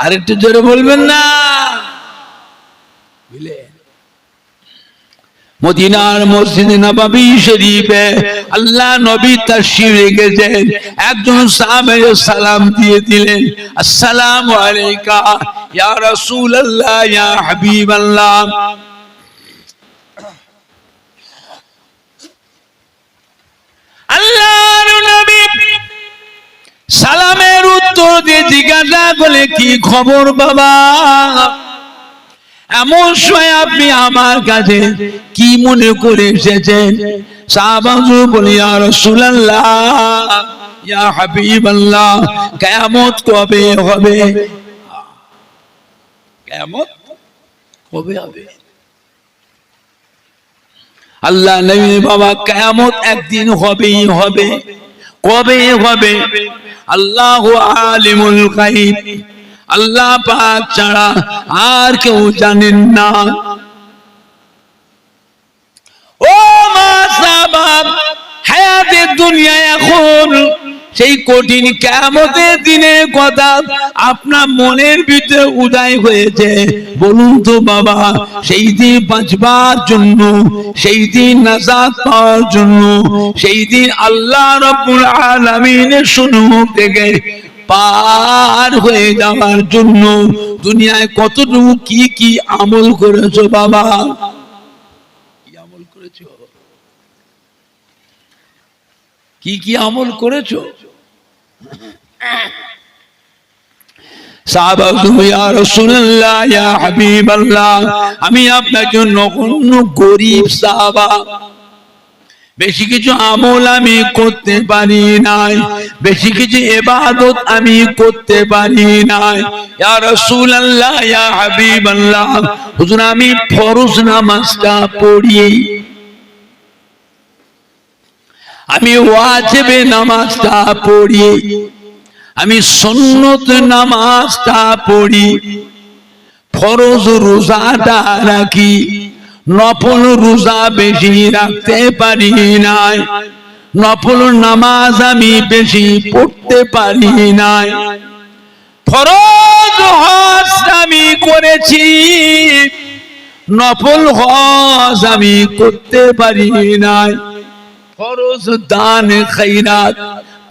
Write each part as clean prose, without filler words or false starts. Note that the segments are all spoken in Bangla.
আর একটু জোরে বলবেন না? মদিনার মসজিদে নববী শরীফে আল্লাহ নবী তাশরীফ রেখেছেন। একজন সাহাবী সালাম দিয়ে দিলেন, আসসালামু আলাইকা ইয়া রাসূলুল্লাহ ইয়া হাবিবাল্লাহ। আল্লাহর নবী সালামের উত্তর দিয়ে জিজ্ঞাসা করলে, কি খবর বাবা? এমন সময় আপনি আমার কাছে কি মনে করে এসেছেন? সাহাবা বলে, ইয়া রাসূলুল্লাহ ইয়া হাবিবাল্লাহ, কিয়ামত কবে হবে? কিয়ামত কবে হবে? আল্লাহ নবী, বাবা কিয়ামত একদিন হবেই হবে। কবে হবে? আল্লাহু আলিমুল গায়ব, আল্লাহ পাক ছাড়া আর কেউ জানেন না। ও মা সাহাবা, হায়াতের দুনিয়া এখন সেই কঠিন কিয়ামতের দিনের কথা আপনার মনের ভিতরে উদয় হয়েছে। বলুন তো বাবা, সেই দিন বাঁচবার জন্য, সেই দিন নাজাত পাওয়ার জন্য, সেই দিন আল্লাহ রাব্বুল আলামিনের সম্মুখ থেকে পার হয়ে যাওয়ার জন্য দুনিয়ায় কতটুকু কি কি আমল করেছো বাবা? কি আমল করেছো? কি কি আমল করেছো? সাহাবা ইয়া রাসূলুল্লাহ ইয়া হাবিবাল্লাহ, আমি আপনার জন্য অন্য গরীব সাহাবা, বেশি কিছু আমল আমি করতে পারি নাই, বেশি কিছু ইবাদত আমি করতে পারি নাই। ইয়া রাসূলুল্লাহ ইয়া হাবিবাল্লাহ, হুজুর আমি ফরজ নামাজটা পড়ি, আমি ওয়াজিব নামাজটা পড়ি, আমি সুন্নত নামাজটা পড়ি, ফরজ রোজাটা রাখি, নফল রোজা বেশি রাখতে পারি নাই, নফল নামাজ আমি বেশি পড়তে পারি নাই। ফরজ হজ আমি করেছি, নফল হজ আমি করতে পারি নাই। ফরজ দান খায়রাত,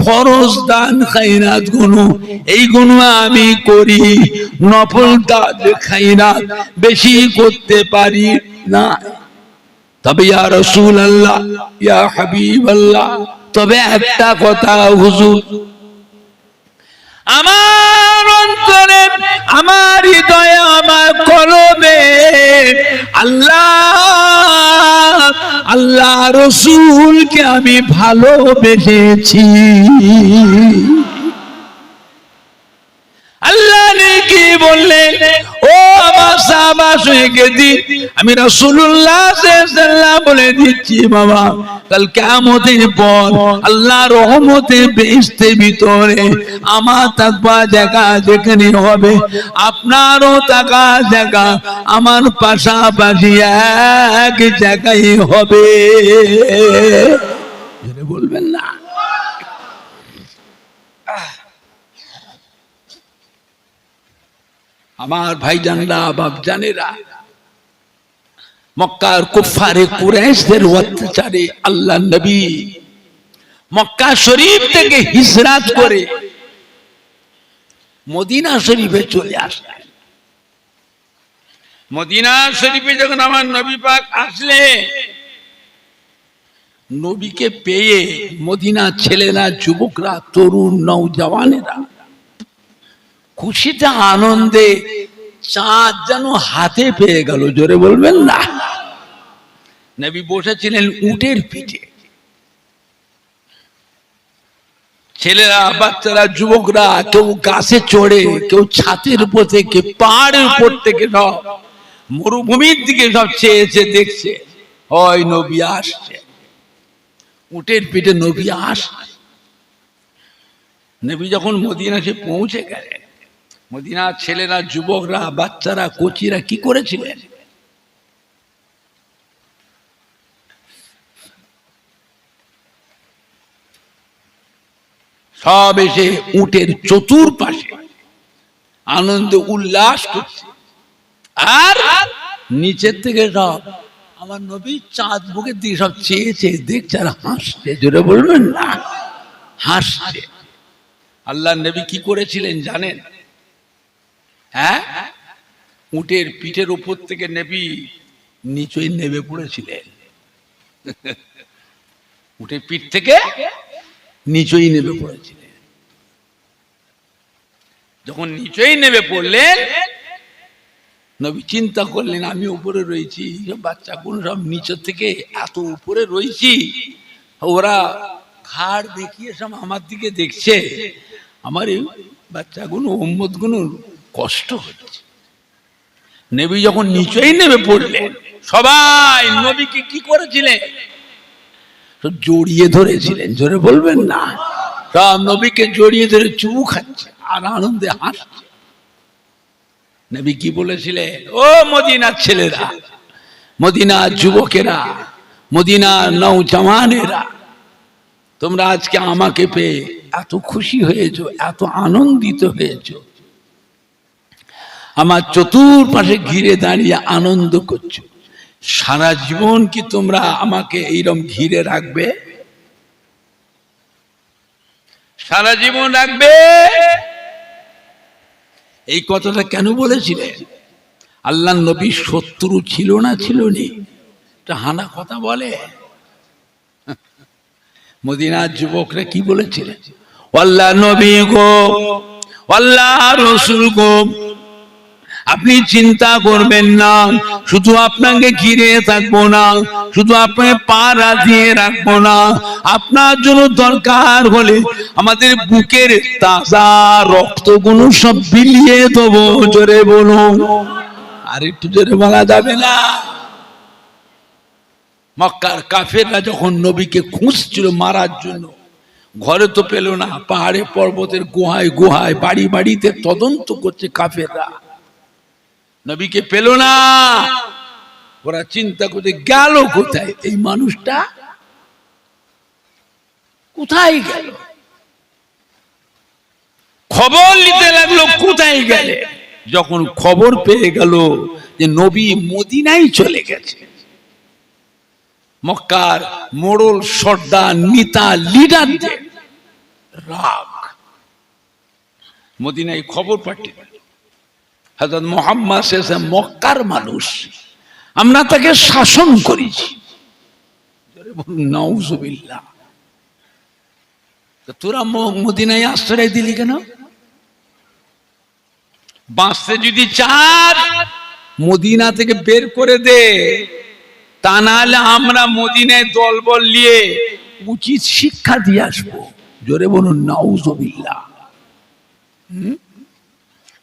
ফরজ দান খায়রাত গুলো এই গুলো আমি করি, নফল দান খায়রাত বেশি করতে পারি না। তবে ইয়া রাসূলুল্লাহ ইয়া হাবিবাল্লাহ, তবে একটা কথা হুজুর, আমার অন্তরে, আমার হৃদয়ে, আমার কলবে আল্লাহ রাসূলকে আমি ভালোবেসেছি। আল্লাহ কি বললেন? ও আমার সাহাবা শুনে দিন, আমি রাসূলুল্লাহ সাল্লাল্লাহু আলাইহি ওয়াসাল্লাম বলে দিচ্ছি বাবা, কাল কিয়ামতের পর আল্লাহর রহমতে বেহেশতের ভিতরে আমার তাকওয়া জায়গা যেখানে হবে, আপনারও তাকওয়া জায়গা আমার পাশাপাশি এক জায়গায় হবে। বলবেন না? আমার ভাইজানরা, বাপজানেরা, মক্কার কুফারে কুরাইশদের অত্যাচারে আল্লাহ নবী মক্কা শরীফ থেকে হিজরত করে মদিনা শরীফে চলে আসলেন। মদিনা শরীফে যখন আমার নবী পাক আসলে, নবীকে পেয়ে মদিনা ছেলেরা, যুবকরা, তরুণ নওজওয়ানেরা খুশিতে আনন্দে চাঁদ যেন হাতে পেয়ে গেল। জোরে বলবেন না? নবী বসেছিলেন উটের পিঠে, ছেলেরা, বাচ্চারা, যুবকরা কেউ গাছে চড়ে, কেউ ছাদের উপর থেকে, পাহাড়ের উপর থেকে, সব মরুভূমির দিকে সব চেয়েছে, দেখছে হয় নবী আসছে, উটের পিঠে নবী আসছে। নবী যখন মদিনা এসে পৌঁছে গেলেন, মদিনার ছেলেরা, যুবকরা, বাচ্চারা, কোচিরা কি করেছিলেন? সব এসে উটের চতুর্পাশে আনন্দ উল্লাস করছে। আর নিচের থেকে সব আমার নবী চাঁদ বুকের দিকে সব চেয়ে চেয়ে দেখছে আর হাসছে। জোরে বলবেন না, হাসছে। আল্লাহ নবী কি করেছিলেন জানেন? হ্যাঁ, উটের পিঠের উপর থেকে নবী নিচেই নেমে পড়েছিলেন। উটের পিঠ থেকে নিচেই নেমে পড়েছিলেন। যখন নিচেই নেমে পড়লেন, নবী চিন্তা করলেন আমি উপরে রয়েছি, বাচ্চাগুলো সব নিচে থেকে এত উপরে রয়েছি, ওরা ঘাড় দেখিয়ে সব আমার দিকে দেখছে, আমার এই বাচ্চাগুলো উম্মতগুলো কষ্ট হচ্ছে। নবী যখন নিচেই নেমে পড়লেন, সবাই নবীকে কি করেছিলেন? জড়িয়ে ধরেছিলেন। জোরে বলবেন না, সব নবীকে জড়িয়ে ধরে চুমু খাচ্ছে আর আনন্দে হাসছে। নবী কি বলেছিলেন? ও মদিনার ছেলেরা, মদিনার যুবকেরা, মদিনার নওজওয়ানেরা, তোমরা আজকে আমাকে পেয়ে এত খুশি হয়েছো, এত আনন্দিত হয়েছো, আমার চতুর্পাশে ঘিরে দাঁড়িয়ে আনন্দ করছো। সারা জীবন কি তোমরা আমাকে এইরকম ঘিরে রাখবে? সারা জীবন রাখবে? এই কথাটা কেন বলেছিলেন? আল্লাহ নবী শত্রু ছিল না, ছিল নি? এটা হানা কথা বলে। মদিনার যুবকরা কি বলেছিলেন? আল্লাহ নবী গো, আল্লাহ রাসূল গো, আপনি চিন্তা করবেন না, শুধু আপনাকে ঘিরে থাকবো না, শুধু আপনাকে পা রাজিয়ে রাখবো না, আপনার জন্য দরকার হলে আমাদের বুকের তাজা রক্তগুলো সব বিলিয়ে দেবো। জোরে বলুন, আর একটু জোরে বলা যাবে না? মক্কার কাফেররা যখন নবীকে খুঁজছিল মারার জন্য, ঘরে তো পেল না, পাহাড়ে পর্বতের গুহায় গুহায় বাড়ি বাড়িতে তদন্ত করছে কাফেররা, নবীকে পেল না। ওরা চিন্তা করতে গেল কোথায়, এই মানুষটা কোথায় গেল? খবর নিতে লাগলো কোথায় গেলে। যখন খবর পেয়ে গেল যে নবী মদিনায় চলে গেছে, মক্কার মোড়ল সর্দার নেতা লিডারদের রাগ, মদিনায় খবর পাঠিয়ে দিল, হযরত মুহাম্মদ সাল্লাল্লাহু আলাইহি ওয়াসাল্লাম মক্কার মানুষ, আমরা তাকে শাসন করেছি। নাউজুবিল্লাহ। তোরা মদিনায় আশ্রয় দিলি কেন? বাঁচতে যদি চান মদিনা থেকে বের করে দে, তা না হলে আমরা মদিনায় দলবল নিয়ে উচিত শিক্ষা দিয়ে আসবো। জোরে বলুন নাউজুবিল্লাহ।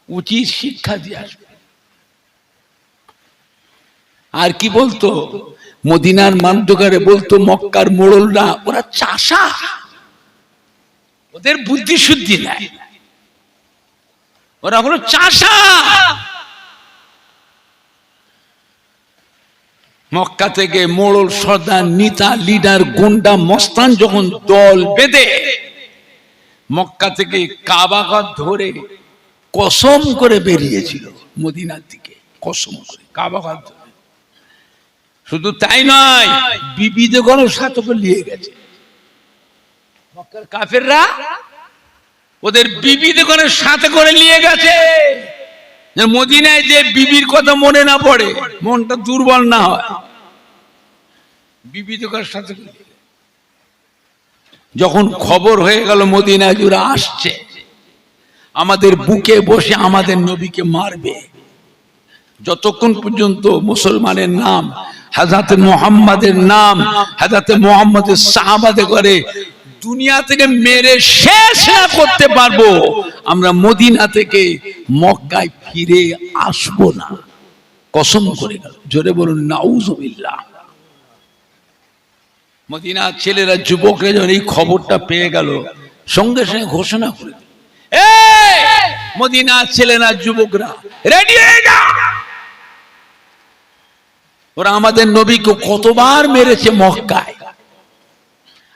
উচিত শিক্ষা দিয়ে আসবে। আর কি বলতো মদিনার মানদকারে বলতো মক্কার মোড়লরা, ওরা চাষা, ওদের বুদ্ধি শুদ্ধি নাই, ওরা হলো চাষা। মক্কা থেকে মোড়ল সর্দার নেতা লিডার গুন্ডা মস্তান যখন দল বেঁধে মক্কা থেকে কাবাঘর ধরে কসম করে বেরিয়েছিল মদিনার দিকে, কসম করে কাবাঘর ধরে। শুধু তাই নয়, বিবিদের ঘরে সাথে করে নিয়ে গেছে মক্কার কাফেররা, ওদের বিবিদের ঘরে সাথে করে নিয়ে গেছে। মদিনায় যে বিবির কথা মনে না পড়ে, মনটা দুর্বল না হয়, বিবিদের ঘরে সাথে করে। যখন খবর হয়ে গেল মদিনায় ওরা আসছে, আমাদের বুকে বসে আমাদের নবীকে মারবে, যতক্ষণ পর্যন্ত মুসলমানের নাম, হযরত মুহাম্মাদের নাম, হযরত মুহাম্মাদের সাহাবাতে করে দুনিয়া থেকে মেরে শেষ না করতে পারবো, আমরা মদিনা থেকে মক্কায় ফিরে আসবো না, কসম করে গেল। জোরে বলুন নাউজুবিল্লাহ। মদিনার ছেলেরা যুবকরা যখন এই খবরটা পেয়ে গেল, সঙ্গে সঙ্গে ঘোষণা করে দিল, মদিনার ছেলেরা যুবকরা রেডি হয়ে যা। ওরা আমাদের নবীকে কতবার মেরেছে মক্কায়,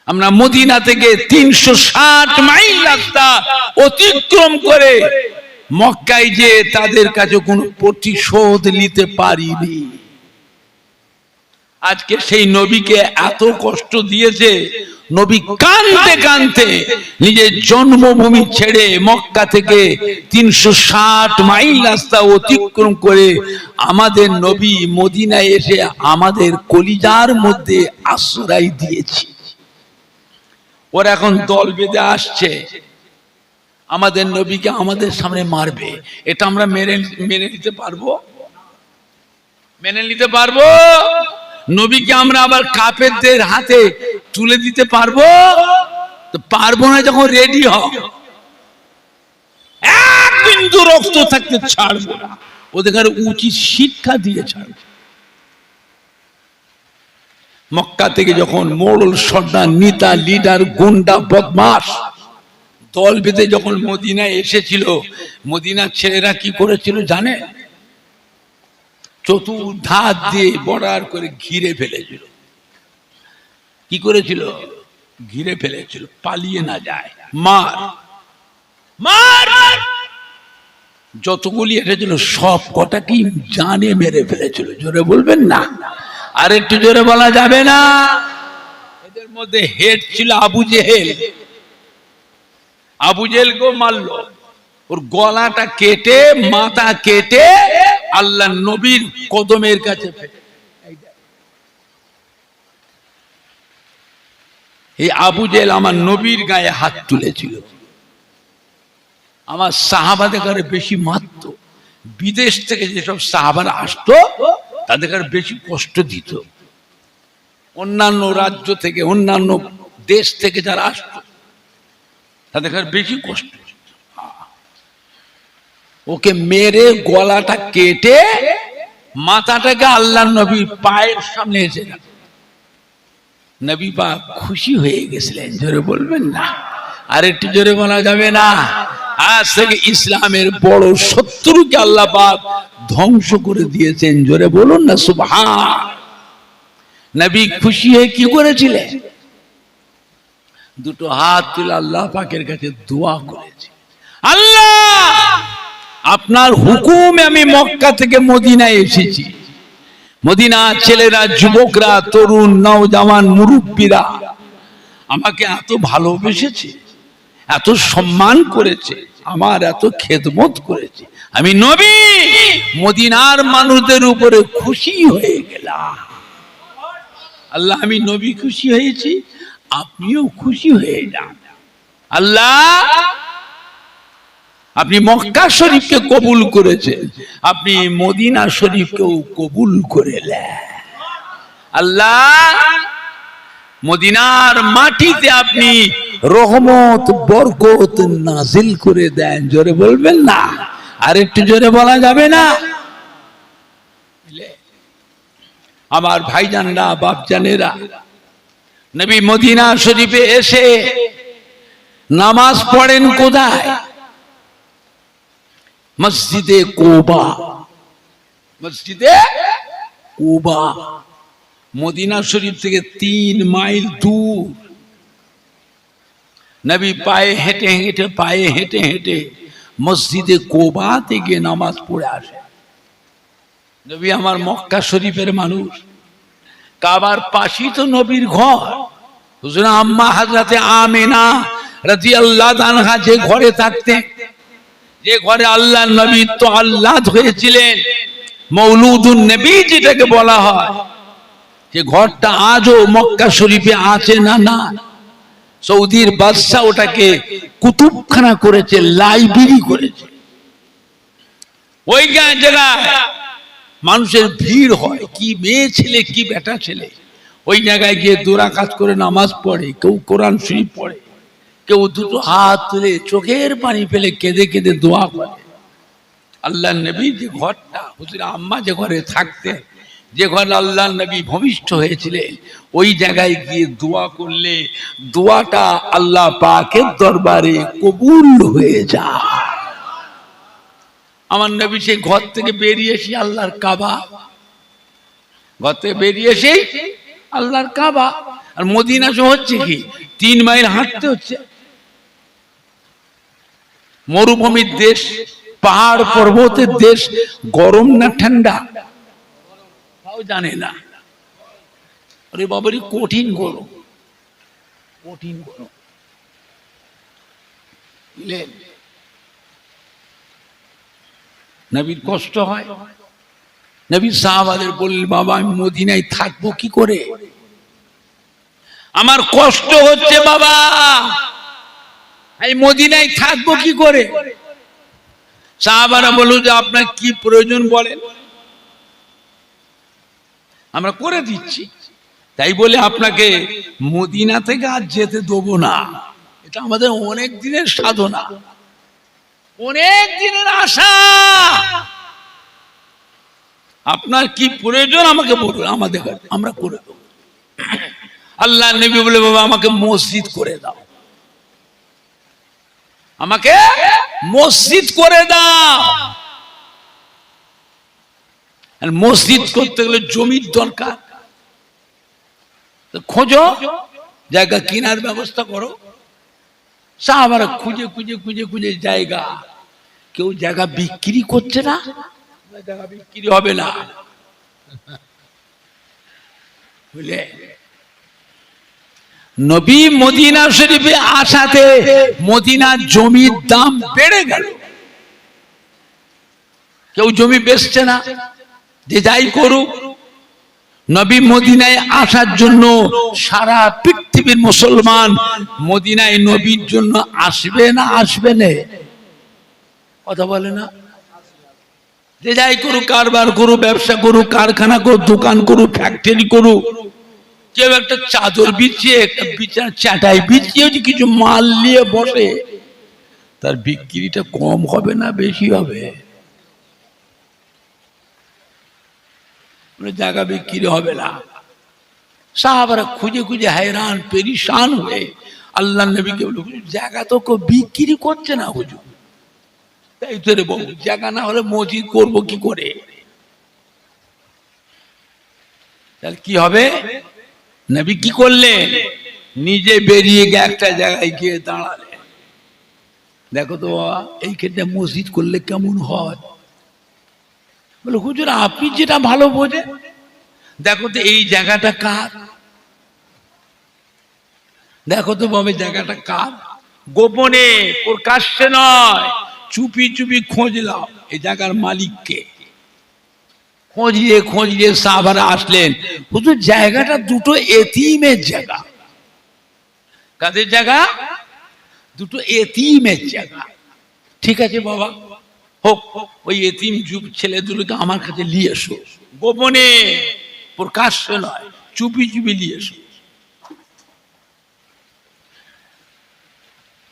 আমরা মদিনা থেকে 360 মাইল রাস্তা অতিক্রম করে মক্কায় যে তাদের কাছে কোনো প্রতিশোধ নিতে পারিনি। আজকে সেই নবীকে এত কষ্ট দিয়েছে, নবী কাঁদতে কাঁদতে নিজের জন্মভূমি ছেড়ে মক্কা থেকে 360 মাইল রাস্তা অতিক্রম করে আমাদের নবী মদিনায় এসে আমাদের কলিজার মধ্যে আশ্রয় দিয়েছে। ওরা এখন দল বেঁধে আসছে, আমাদের নবীকে আমাদের সামনে মারবে। এটা আমরা মেনে নিতে পারবো? মেনে নিতে পারবো? নবীকে আমরা আবার কাফেরদের হাতে তুলে দিতে পারবো? তো পারবো না। যখন রেডি হও, এক বিন্দু রক্ত থাকতে ছাড়বো না। ওদের উচিত শিক্ষা দিয়ে ছাড়বো। মক্কা থেকে যখন মোড়ল সর্দার নেতা লিডার গুন্ডা বদমাশ দল বেঁধে যখন মদিনায় এসেছিল, মদিনার ছেলেরা কি করেছিল জানে? চতুর্ধার দিয়ে বর্ডার করে ঘিরে ফেলেছিল। কি করেছিল? ঘিরে ফেলেছিল, পালিয়ে না যায়। মার মার যতগুলি এসেছিল সব কটাকে জানে মেরে ফেলেছিল। জোরে বলবেন না? আর একটু জোরে বলা যাবে না? এদের মধ্যে হেড ছিল আবু জেহেল। আবু জেহেলকে মারলো, ওর গলাটা কেটে মাথা কেটে আল্লাহ নবীর কদমের কাছে ফেলে। এই আবু জেহেল আমার নবীর গায়ে হাত তুলেছিল। আমার সাহাবাদের কাছে বেশি মারত। বিদেশ থেকে যেসব সাহাবারা আসতো তাদের কাছে বেশি কষ্ট দিত। অন্যান্য রাজ্য থেকে অন্যান্য দেশ থেকে যারা আসতো তাদের কাছে বেশি কষ্ট। ওকে মেরে গলাটা কেটে মাথাটাকে আল্লাহ নবী পায়ের সামনে এসে নবী পাক খুশি হয়ে গেছিলেন। জোরে বলবেন না? আর একটু জোরে বলা যাবে না? আজ থেকে ইসলামের বড় শত্রুকে আল্লাহ পাক ধ্বংস করে দিয়েছেন। জোরে বলুন না সুবহান। নবী খুশি হয়ে কি করেছিলেন? দুটো হাত তুলে আল্লাহ পাকের কাছে দোয়া করেছে, আল্লাহ আপনার হুকুমে আমি মক্কা থেকে মদিনায় এসেছি। মদিনা ছেলেরা, যুবকরা, তরুণ, নওজওয়ান, মুরব্বীরা আমাকে এত ভালোবেসেছে, এত সম্মান করেছে, আমার এত খেদমত করেছে। আমি নবী মদিনার মানুষদের উপরে খুশি হয়ে গেলাম। আল্লাহ আমি নবী খুশি হয়েছি, আপনিও খুশি হয়ে যান। আল্লাহ আপনি মক্কা শরীফকে কবুল করেছেন, আপনি মদিনা শরীফকেও কবুল করে নেন। আল্লাহ মদিনার মাটিতে আপনি রহমত বরকত নাজিল করে দেন। জোরে বলবেন না? আর একটু জোরে বলা যাবে না? আমার ভাইজানরা, বাপজানেরা, নবী মদিনা শরীফে এসে নামাজ পড়েন কোথায়? মসজিদে কুবা। মসজিদে কুবা মদিনা শরীফ থেকে 3 মাইল দূর। নবী পায়ে হেঁটে হেঁটে মসজিদে কুবাতে গিয়ে নামাজ পড়ে আসে। নবী আমার মক্কা শরীফের মানুষ, কাবার পাশেই তো নবীর ঘর। হুজুর আম্মা হযরতে আমিনা রাদিয়াল্লাহু আনহা যে ঘরে থাকতেন, যে ঘরে আল্লাহ নবী তো আল্লাহ হয়েছিলেন, মৌলুদুন নবী যেটাকে বলা হয়, যে ঘরটা আজও মক্কা শরীফে আছে না? না, সৌদির বাদশা ওটাকে কুতুবখানা করেছে, লাইব্রেরি করেছে। ওই জায়গায় মানুষের ভিড় হয়, কি মেয়ে ছেলে কি বেটা ছেলে ওই জায়গায় গিয়ে দুরাকাত করে নামাজ পড়ে, কেউ কোরআন শরীফ পড়ে, কেউ দুটো হাত তুলে চোখের পানি ফেলে কেঁদে কেঁদে দোয়া করে। আল্লাহ নবী যে ঘরটা, হুজুর আম্মা যে ঘরে থাকতেন, যে ঘরে আল্লাহ নবী ভূমিষ্ঠ হয়েছিলেন, ওই জায়গায় গিয়ে দোয়া করলে দোয়াটা আল্লাহ পাকের দরবারে কবুল হয়ে যায়। আমার নবী সেই ঘর থেকে বেরিয়ে এসে আল্লাহর কাবা, ঘর থেকে বেরিয়ে এসে আল্লাহর কাবা। আর মদিনা হচ্ছে কি 3 মাইল হাঁটতে হচ্ছে, মরুভূমির দেশ, পাহাড় পর্বতের দেশ, গরম না ঠান্ডা তাও জানে না। আরে বাবারি কঠিন গরম, কঠিন গরম। নবীর কষ্ট হয়। নবী সাহাবাদের বললেন, বাবা আমি মদিনায় থাকবো কি করে, আমার কষ্ট হচ্ছে বাবা, এই মদিনায় থাকবো কি করে। সাহাবারা বলল যে আপনার কি প্রয়োজন বলেন, আমরা করে দিচ্ছি। তাই বলে আপনাকে মদিনা থেকে আর যেতে দেবো না, এটা আমাদের অনেক দিনের সাধনা, অনেক দিনের আশা। আপনার কি প্রয়োজন আমাকে বলুন, আমাদের আমরা করে দেবো। আল্লাহ নবী বলে, বাবা আমাকে মসজিদ করে দাও, আমাকে মসজিদ করে দাও। আর মসজিদ করতে গেলে জমির দরকার, খোঁজো জায়গা কেনার ব্যবস্থা করো। সাহাবারা খুঁজে খুঁজে খুঁজে খুঁজে জায়গা, কেউ জায়গা বিক্রি করছে না, জায়গা বিক্রি হবে না বুঝলে। নবী মদিনা শরীফে আসাতে মদিনার জমির দাম বেড়ে গেল, কেউ জমি বেচছে না, যে যাই করুক। নবী মদিনায় আসার জন্য সারা পৃথিবীর মুসলমান মদিনায় নবীর জন্য আসবে না আসবে না, কথা বলে না। যে যাই করুক, কারবার করুক, ব্যবসা করুক, কারখানা করুক, দোকান করুক, ফ্যাক্টরি করুক, কেউ একটা চাদর বিছিয়ে, একটা বিছানা চাটাই বিছিয়ে যদি কিছু মাল নিয়ে বসে, তার বিক্রিটা কম হবে না বেশি হবে? জায়গা বিক্রি হবে না। সাহাবারা খুঁজে খুঁজে হায়রান পেরিশান হয়ে আল্লাহ নবীকে বলল, জায়গা তো কেউ বিক্রি করছে না হুজুর। তাই তো রে বাবু, জায়গা না হলে মসজিদ করবো কি করে? তাহলে কি হবে? নবী কি করলেন, নিজে বেরিয়ে গিয়ে একটা জায়গায় গিয়ে দাঁড়ালেন। দেখো তো এইখানটা মসজিদ করলে কেমন হয়? বলে, হুজুর আপনি যেটা ভালো বোঝেন। দেখো তো এই জায়গাটা কার, দেখো তো বাবা জায়গাটা কার। গোপনে প্রকাশ্যে নয়, চুপি চুপি খোঁজলাম এই জায়গার মালিককে। খোঁজিয়ে খোঁজিয়ে সাহাবারা আসলেন, হুজুর জায়গাটা দুটো এতিমের জায়গা। কাদের জায়গা? দুটো এতিমের জায়গা। ঠিক আছে বাবা, হোক, ওই এতিম যুব ছেলে দুটোকে আমার কাছে নিয়ে এসো, গোপনে প্রকাশ্য নয়, চুপি চুপি নিয়ে এসো।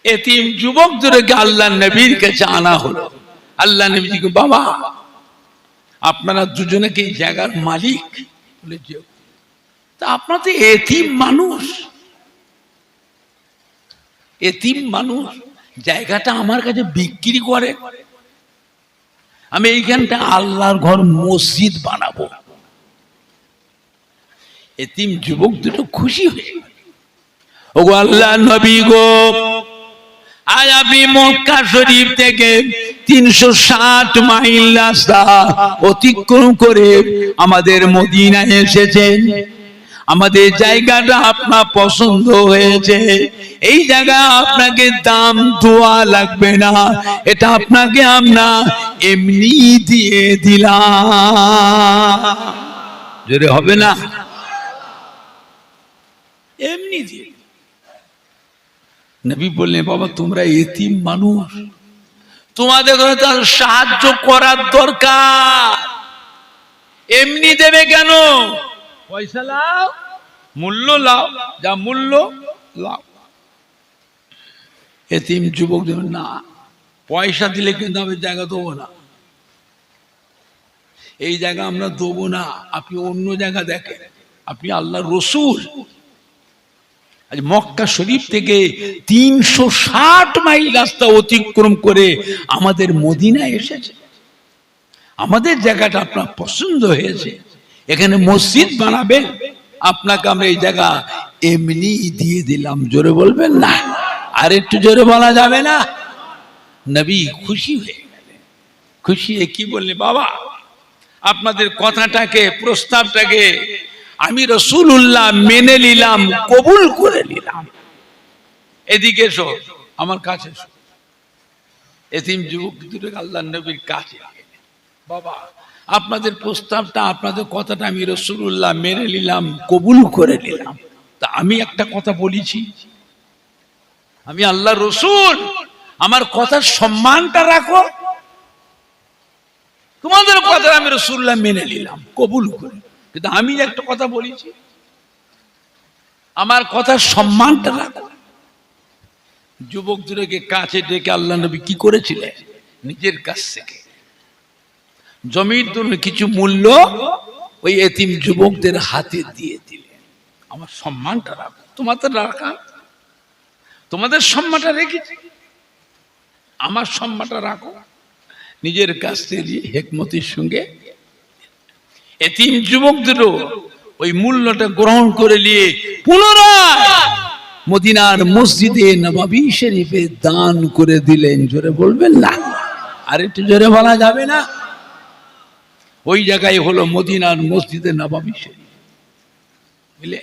এতিম যুবক দুটোকে আল্লাহ নবীর কাছে আনা হলো। আল্লাহ নবীজিকে, বাবা আপনারা দুজনে কি জায়গার মালিক? বলে, তা আপনার তো এতিম মানুষ, এতিম মানুষ জায়গাটা আমার কাছে বিক্রি করে, আমি এইখানটা আল্লাহর ঘর মসজিদ বানাবো। এতিম যুবক দুটো খুশি হয়ে, ওগো আল্লাহ নবী গো, আজ আপনি মক্কা শরীফ থেকে 360 মাইল রাস্তা অতিক্রম করে আমাদের মদিনায় এসেছেন। আমাদের জায়গাটা আপনার পছন্দ হয়েছে, এই জায়গা আপনাকে দাম দেওয়া লাগবে না, এটা আপনাকে আমরা এমনি দিয়ে দিলাম। জোরে হবে না? এমনি দিয়ে। নবী বললেন, বাবা তোমরা এতিম মানুষ, তোমাদের তার সাহায্য করার দরকার, এমনি দেবে কেন? পয়সা লাও, মূল্য লাও, যা মূল্য লাও। এতিম যুবক দেবেন না, পয়সা দিলে কিন্তু আমি জায়গা দেবো না, এই জায়গা আমরা দেবো না, আপনি অন্য জায়গা দেখেন, আপনি আল্লাহর রসূল। আজ মক্কা শরীফ থেকে 360 মাইল রাস্তা অতিক্রম করে আমাদের মদিনায় এসেছে, আমাদের জায়গাটা আপনার পছন্দ হয়েছে, এখানে মসজিদ বানাবেন, আপনাকে আমরা এই জায়গা এমনি দিয়ে দিলাম। জোরে বলবেন না? আর একটু জোরে বলা যাবে না? নবী খুশি হয়ে গেলেন। খুশি কি বললে, বাবা আপনাদের কথাটাকে, প্রস্তাবটাকে আমি রাসূলুল্লাহ মেনে নিলাম, কবুল করে নিলাম। এদিকে এসো, আমার কাছে এসো। এতিম যুবক দুটো আল্লাহর নবীর কাছে, বাবা আপনাদের প্রস্তাবটা, আপনাদের কথাটা আমি রাসূলুল্লাহ মেনে নিলাম, কবুল করে নিলাম। তা আমি একটা কথা বলেছি, আমি আল্লাহর রাসূল, আমার কথার সম্মানটা রাখো। তোমাদের কথা আমি রাসূলুল্লাহ মেনে নিলাম, কবুল করে, কিন্তু আমি একটা কথা বলেছি, আমার কথার সম্মানটা রাখো। যুবক দুটোকে কাছে ডেকে আল্লাহ নবী কি করেছিলেন, নিজের কাছ থেকে জমির জন্য কিছু মূল্য ওই এতিম যুবকদের হাতে দিয়ে দিলেন। আমার সম্মানটা রাখো, তোমাদের রাখা, তোমাদের সম্মানটা রেখেছি, আমার সম্মানটা রাখো। নিজের কাছ থেকে হিকমতের সঙ্গে এতিম যুবকদের ওই মূল্যটা গ্রহণ করে নিয়ে পুনরায় মদিনার মসজিদে নববী শরীফে দান করে দিলেন। জোরে বলবেন না, আর একটু জোরে বলা যাবে না? ওই জায়গায় হলো মদিনার মসজিদে নববী শরীফ। বুঝলে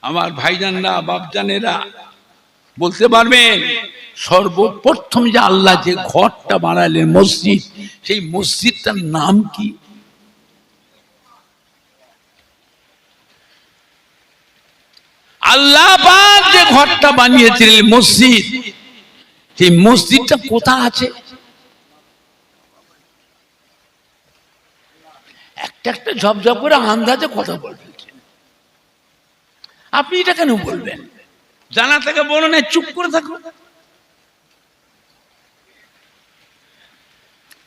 আমার ভাইজানরা, বাপজানেরা বলতে পারবেন, সর্বপ্রথম যে আল্লাহ যে ঘরটা বানালেন মসজিদ, সেই মসজিদটার নাম কি? আল্লাহ পাক যে ঘরটা বানিয়েছিলেন মসজিদ, সেই মসজিদটা কোথায় আছে? একটা একটা ঝপঝপ করে আন্দাজে কথা বলবেন। আপনি এটা কেন বলবেন? জানা থেকে বলো না, চুপ করে থাকুন।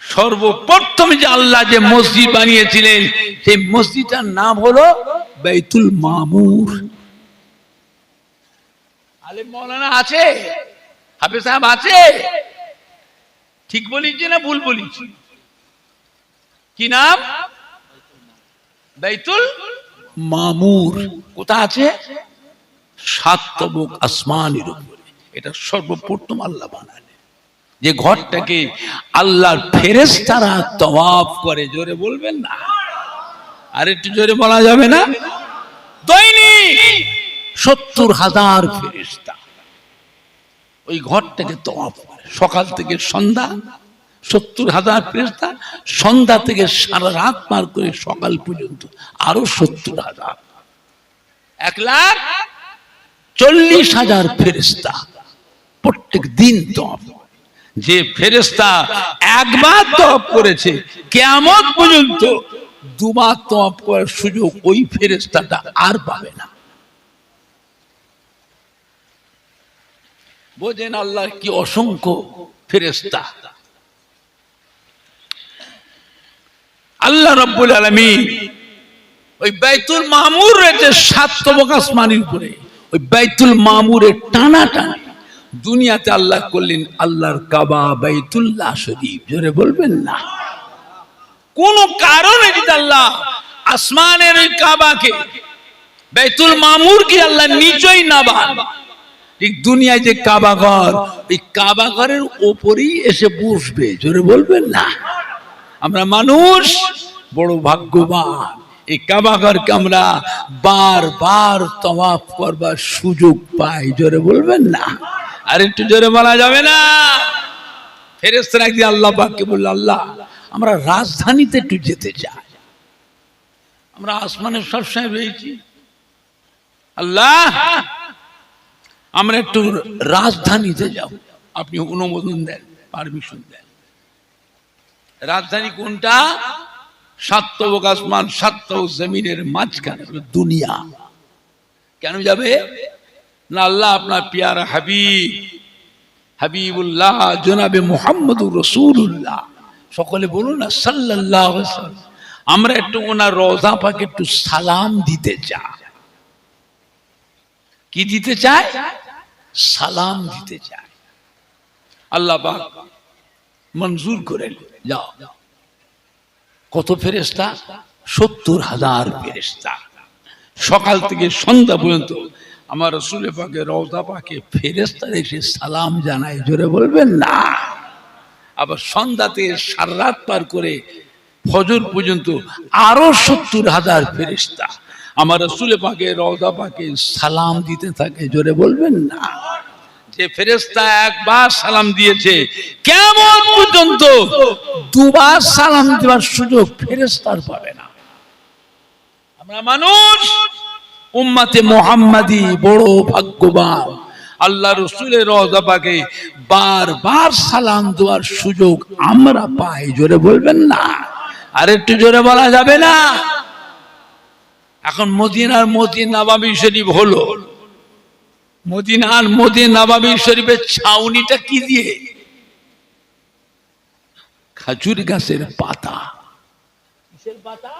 সর্বপ্রথম যে আল্লাহ যে মসজিদ বানিয়েছিলেন, সেই মসজিদটার নাম হলো বাইতুল মামুর। আলেম মাওলানা আছে, হাফেজ সাহেব আছে, ঠিক বলেছি না ভুল বলেছি? কি নাম? বাইতুল মামুর। কোথা আছে? সাত তবক আসমানের উপরে। এটা সর্বপ্রথম আল্লাহ বানালেন, যে ঘরটাকে আল্লাহর ফেরেশতারা তওয়াফ করে। জোরে বলবেন না, আর একটু জোরে বলা যাবে না? দৈনিক ৭০,০০০ ফেরেশতা ওই ঘরটাকে তওয়াফ করে, সকাল থেকে সন্ধ্যা। ৭০,০০০ ফেরেশতা, সন্ধ্যা থেকে সারা রাত পার করে সকাল পর্যন্ত আরো ৭০,০০০, ১,৪০,০০০ ফেরেশতা প্রত্যেক দিন তওয়াফ। যে ফেরেশতা একবার তওয়াফ করেছে, কিয়ামত পর্যন্ত দুবার তওয়াফ করার সুযোগ ওই ফেরেশতাটা আর পাবে না। বোঝেন আল্লাহর কি অসংখ্য ফেরেশতা। আল্লাহ রাব্বুল আলামিন ওই বাইতুল মামুর রয়েছে ৭ তবক আসমানের উপরে। ওই বাইতুল মামুরের টানাটানি দুনিয়াতে আল্লাহ করলেন আল্লাহর কাবা, বাইতুল্লাহ শরীফ। জোরে বলবেন না? কোন কারণে যদি আল্লাহ আসমানের ওই কাবাকে, বাইতুল মামুরকে আল্লাহ নিজেই না বানান, ঠিক দুনিয়ায় যে কাবা ঘর, ওই কাবা ঘরের ওপরেই এসে বসবে। জোরে বলবেন না? আমরা মানুষ বড় ভাগ্যবান, এই কাবা ঘরকে আমরা বারবার তওয়াফ করবার সুযোগ পাই। জোরে বলবেন না? আর একটু জোরে বলা যাবে না? ফেরেশতারা একদিন আল্লাহ পাককে বলল, আল্লাহ আমরা রাজধানীতে একটু যেতে চাই, আমরা আসমানে সবসময় রয়েছি, আল্লাহ আমরা একটু রাজধানীতে যাব, আপনি অনুমোদন দেন, পারমিশন দেন। রাজধানী কোনটা? ৭ তবক আসমান, ৭ তবক জমিনের মাঝখানে দুনিয়া। কেন যাবে না? আল্লাহ আপনার পিয়ারা হাবিব, হাবিবুল্লাহ জনাবে মুহাম্মদুর রাসূলুল্লাহ, সকলে বলুন না সাল্লাল্লাহু আলাইহি ওয়াসাল্লাম, আমরা একটু ওনার রওজা পাকে একটু সালাম দিতে চাই। কি দিতে চাই? সালাম দিতে চাই। আল্লাহ পাক মঞ্জুর করে, যাও। কত ফেরেশতা? ৭০,০০০ ফেরেশতা। সকাল থেকে সন্ধ্যা পর্যন্ত আমার রাসূল পাকের রওজা পাকে ফেরেশতারা এসে সালাম জানায়। জোরে বলবেন না? আবার সন্ধ্যাতে সারা রাত পার করে ফজর পর্যন্ত আরো 70,000 ফেরেশতা আমার রাসূল পাকের রওজা পাকে সালাম দিতে থাকে। জোরে বলবেন না? যে ফেরেশতা একবার সালাম দিয়েছে কিয়ামত পর্যন্ত দুবার সালাম দেওয়ার সুযোগ ফেরেশতার পাবে না। আমরা মানুষ উম্মতে মুহাম্মাদি বড় ভাগ্যবান, আল্লাহ রাসূলের রওজা পাকে বারবার সালাম দেওয়ার সুযোগ আমরা পাই। জোরে বলবেন না? আর একটু জোরে বলা যাবে না? এখন মদিনার মসজিদ নববী শরীফ হলো, মদিনার মসজিদ নববী শরীফের ছাউনিটা কি দিয়ে? খাজুর গাছের পাতা। কিসের পাতা?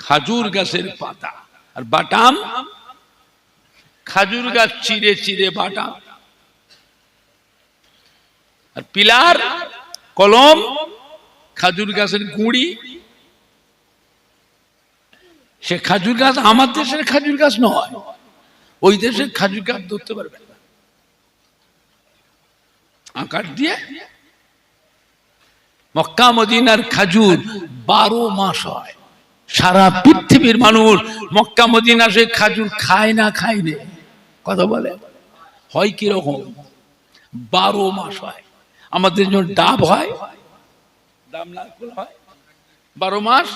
খাজুর গাছের পাতা। আর বাটাম খাজুর গাছ চিরে চিরে বাটাম। আর পিলার কলম খাজুর গাছের গুঁড়ি। সে খাজুর গাছ আমার দেশের খাজুর গাছ নয়, ওই দেশের খাজুর গাছ ধরতে পারবে না। আকার দিয়ে মক্কা মদিনার খাজুর 12 মাস হয়। সারা পৃথিবীর মানুষ মক্কা মদিনা সে খাজুর খায় না, খায় না। কথা বলে হয় কিরকম? 12 মাস হয়। আমাদের জন্য ডাব হয়, ডাব নারকেল হয় 12 মাস।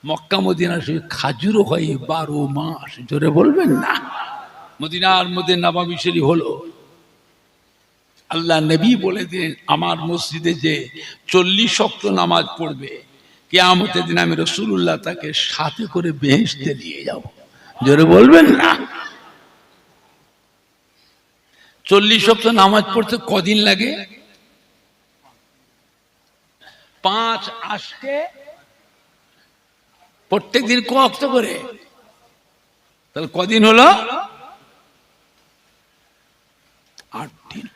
মক্কা মদিনা সে খাজুরও হয় 12 মাস। জোরে বলবেন না? মদিনার মধ্যে নববী শরীফ হলো। আল্লাহ নবী বলে দিন আমার মসজিদে যে 40 ওয়াক্ত নামাজ পড়বে কিয়ামতের দিন আমি রাসূলুল্লাহ তাকে সাথে করে বেহেশতে নিয়ে যাব। জোরে বলবেন না? 40 ওয়াক্ত নামাজ পড়তে কদিন লাগে? 5 আজকে প্রত্যেক দিন ক ওয়াক্ত করে, তাহলে কদিন হলো? 8 দিন।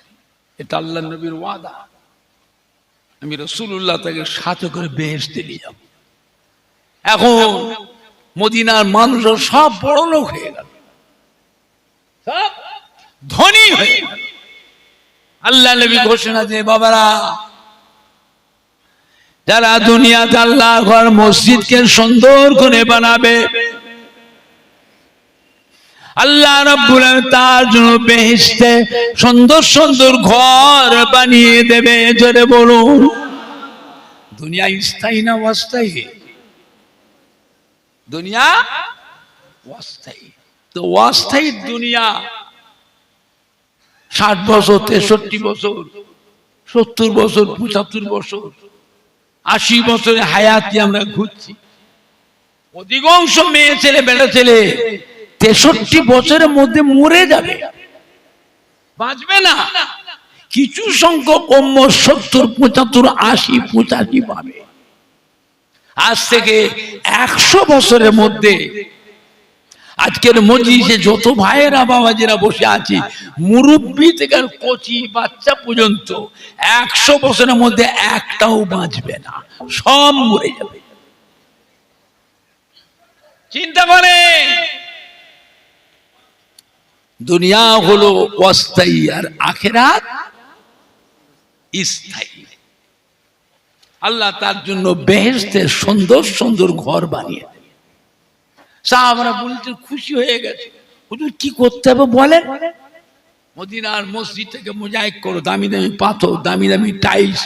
এটা আল্লাহ নবীর ওয়াদা, আমি রাসূলুল্লাহ তাকে সাথে করে বেহেশতে নিয়ে যাব। এখন মদিনার মানুষ সব বড় লোক হয়ে গেল, সব ধনী হয়ে গেল। আল্লাহ নবী ঘোষণা দিয়ে বাবারা, যারা দুনিয়াতে আল্লাহ ঘর মসজিদকে সুন্দর করে বানাবে, আল্লাহ রাব্বুল আলামিন তার জন্য বেহেশতে সুন্দর সুন্দর ঘর বানিয়ে দেবে। জোরে বলুন। দুনিয়া স্থায়ী না অস্থায়ী? দুনিয়া অস্থায়ী। তো অস্থায়ী দুনিয়া 60 বছর, 63 বছর, 70 বছর, 75 বছর, 80 বছরের হায়াতি আমরা ঘুরছি। অধিকাংশ মেয়ে ছেলে বেটা ছেলে 63 বছরের মধ্যে মরে যাবে, বাঁচবে না। কিছু সংখ্যক 70, 75, 80, 85 পাবে। আজ থেকে 100 বছরের মধ্যে আজকের মজলিসে যত ভাইয়েরা বাবাজিরা বসে আছি, মুরব্বী থেকে কচি বাচ্চা পর্যন্ত 100 বছরের মধ্যে একটাও বাঁচবে না, সব মরে যাবে। চিন্তা করে, দুনিয়া হলো অস্থায়ী আর আখিরাত স্থায়ী। আল্লাহ তার জন্য বেহেশতে সুন্দর সুন্দর ঘর বানিয়ে দেবে। সাহাবারা বলতে খুশি হয়ে গেছে। হুজুর কি করতে হবে বলেন? মদিনার মসজিদ থেকে মোজাইক করো, দামি দামি পাথর, দামি দামি টাইলস,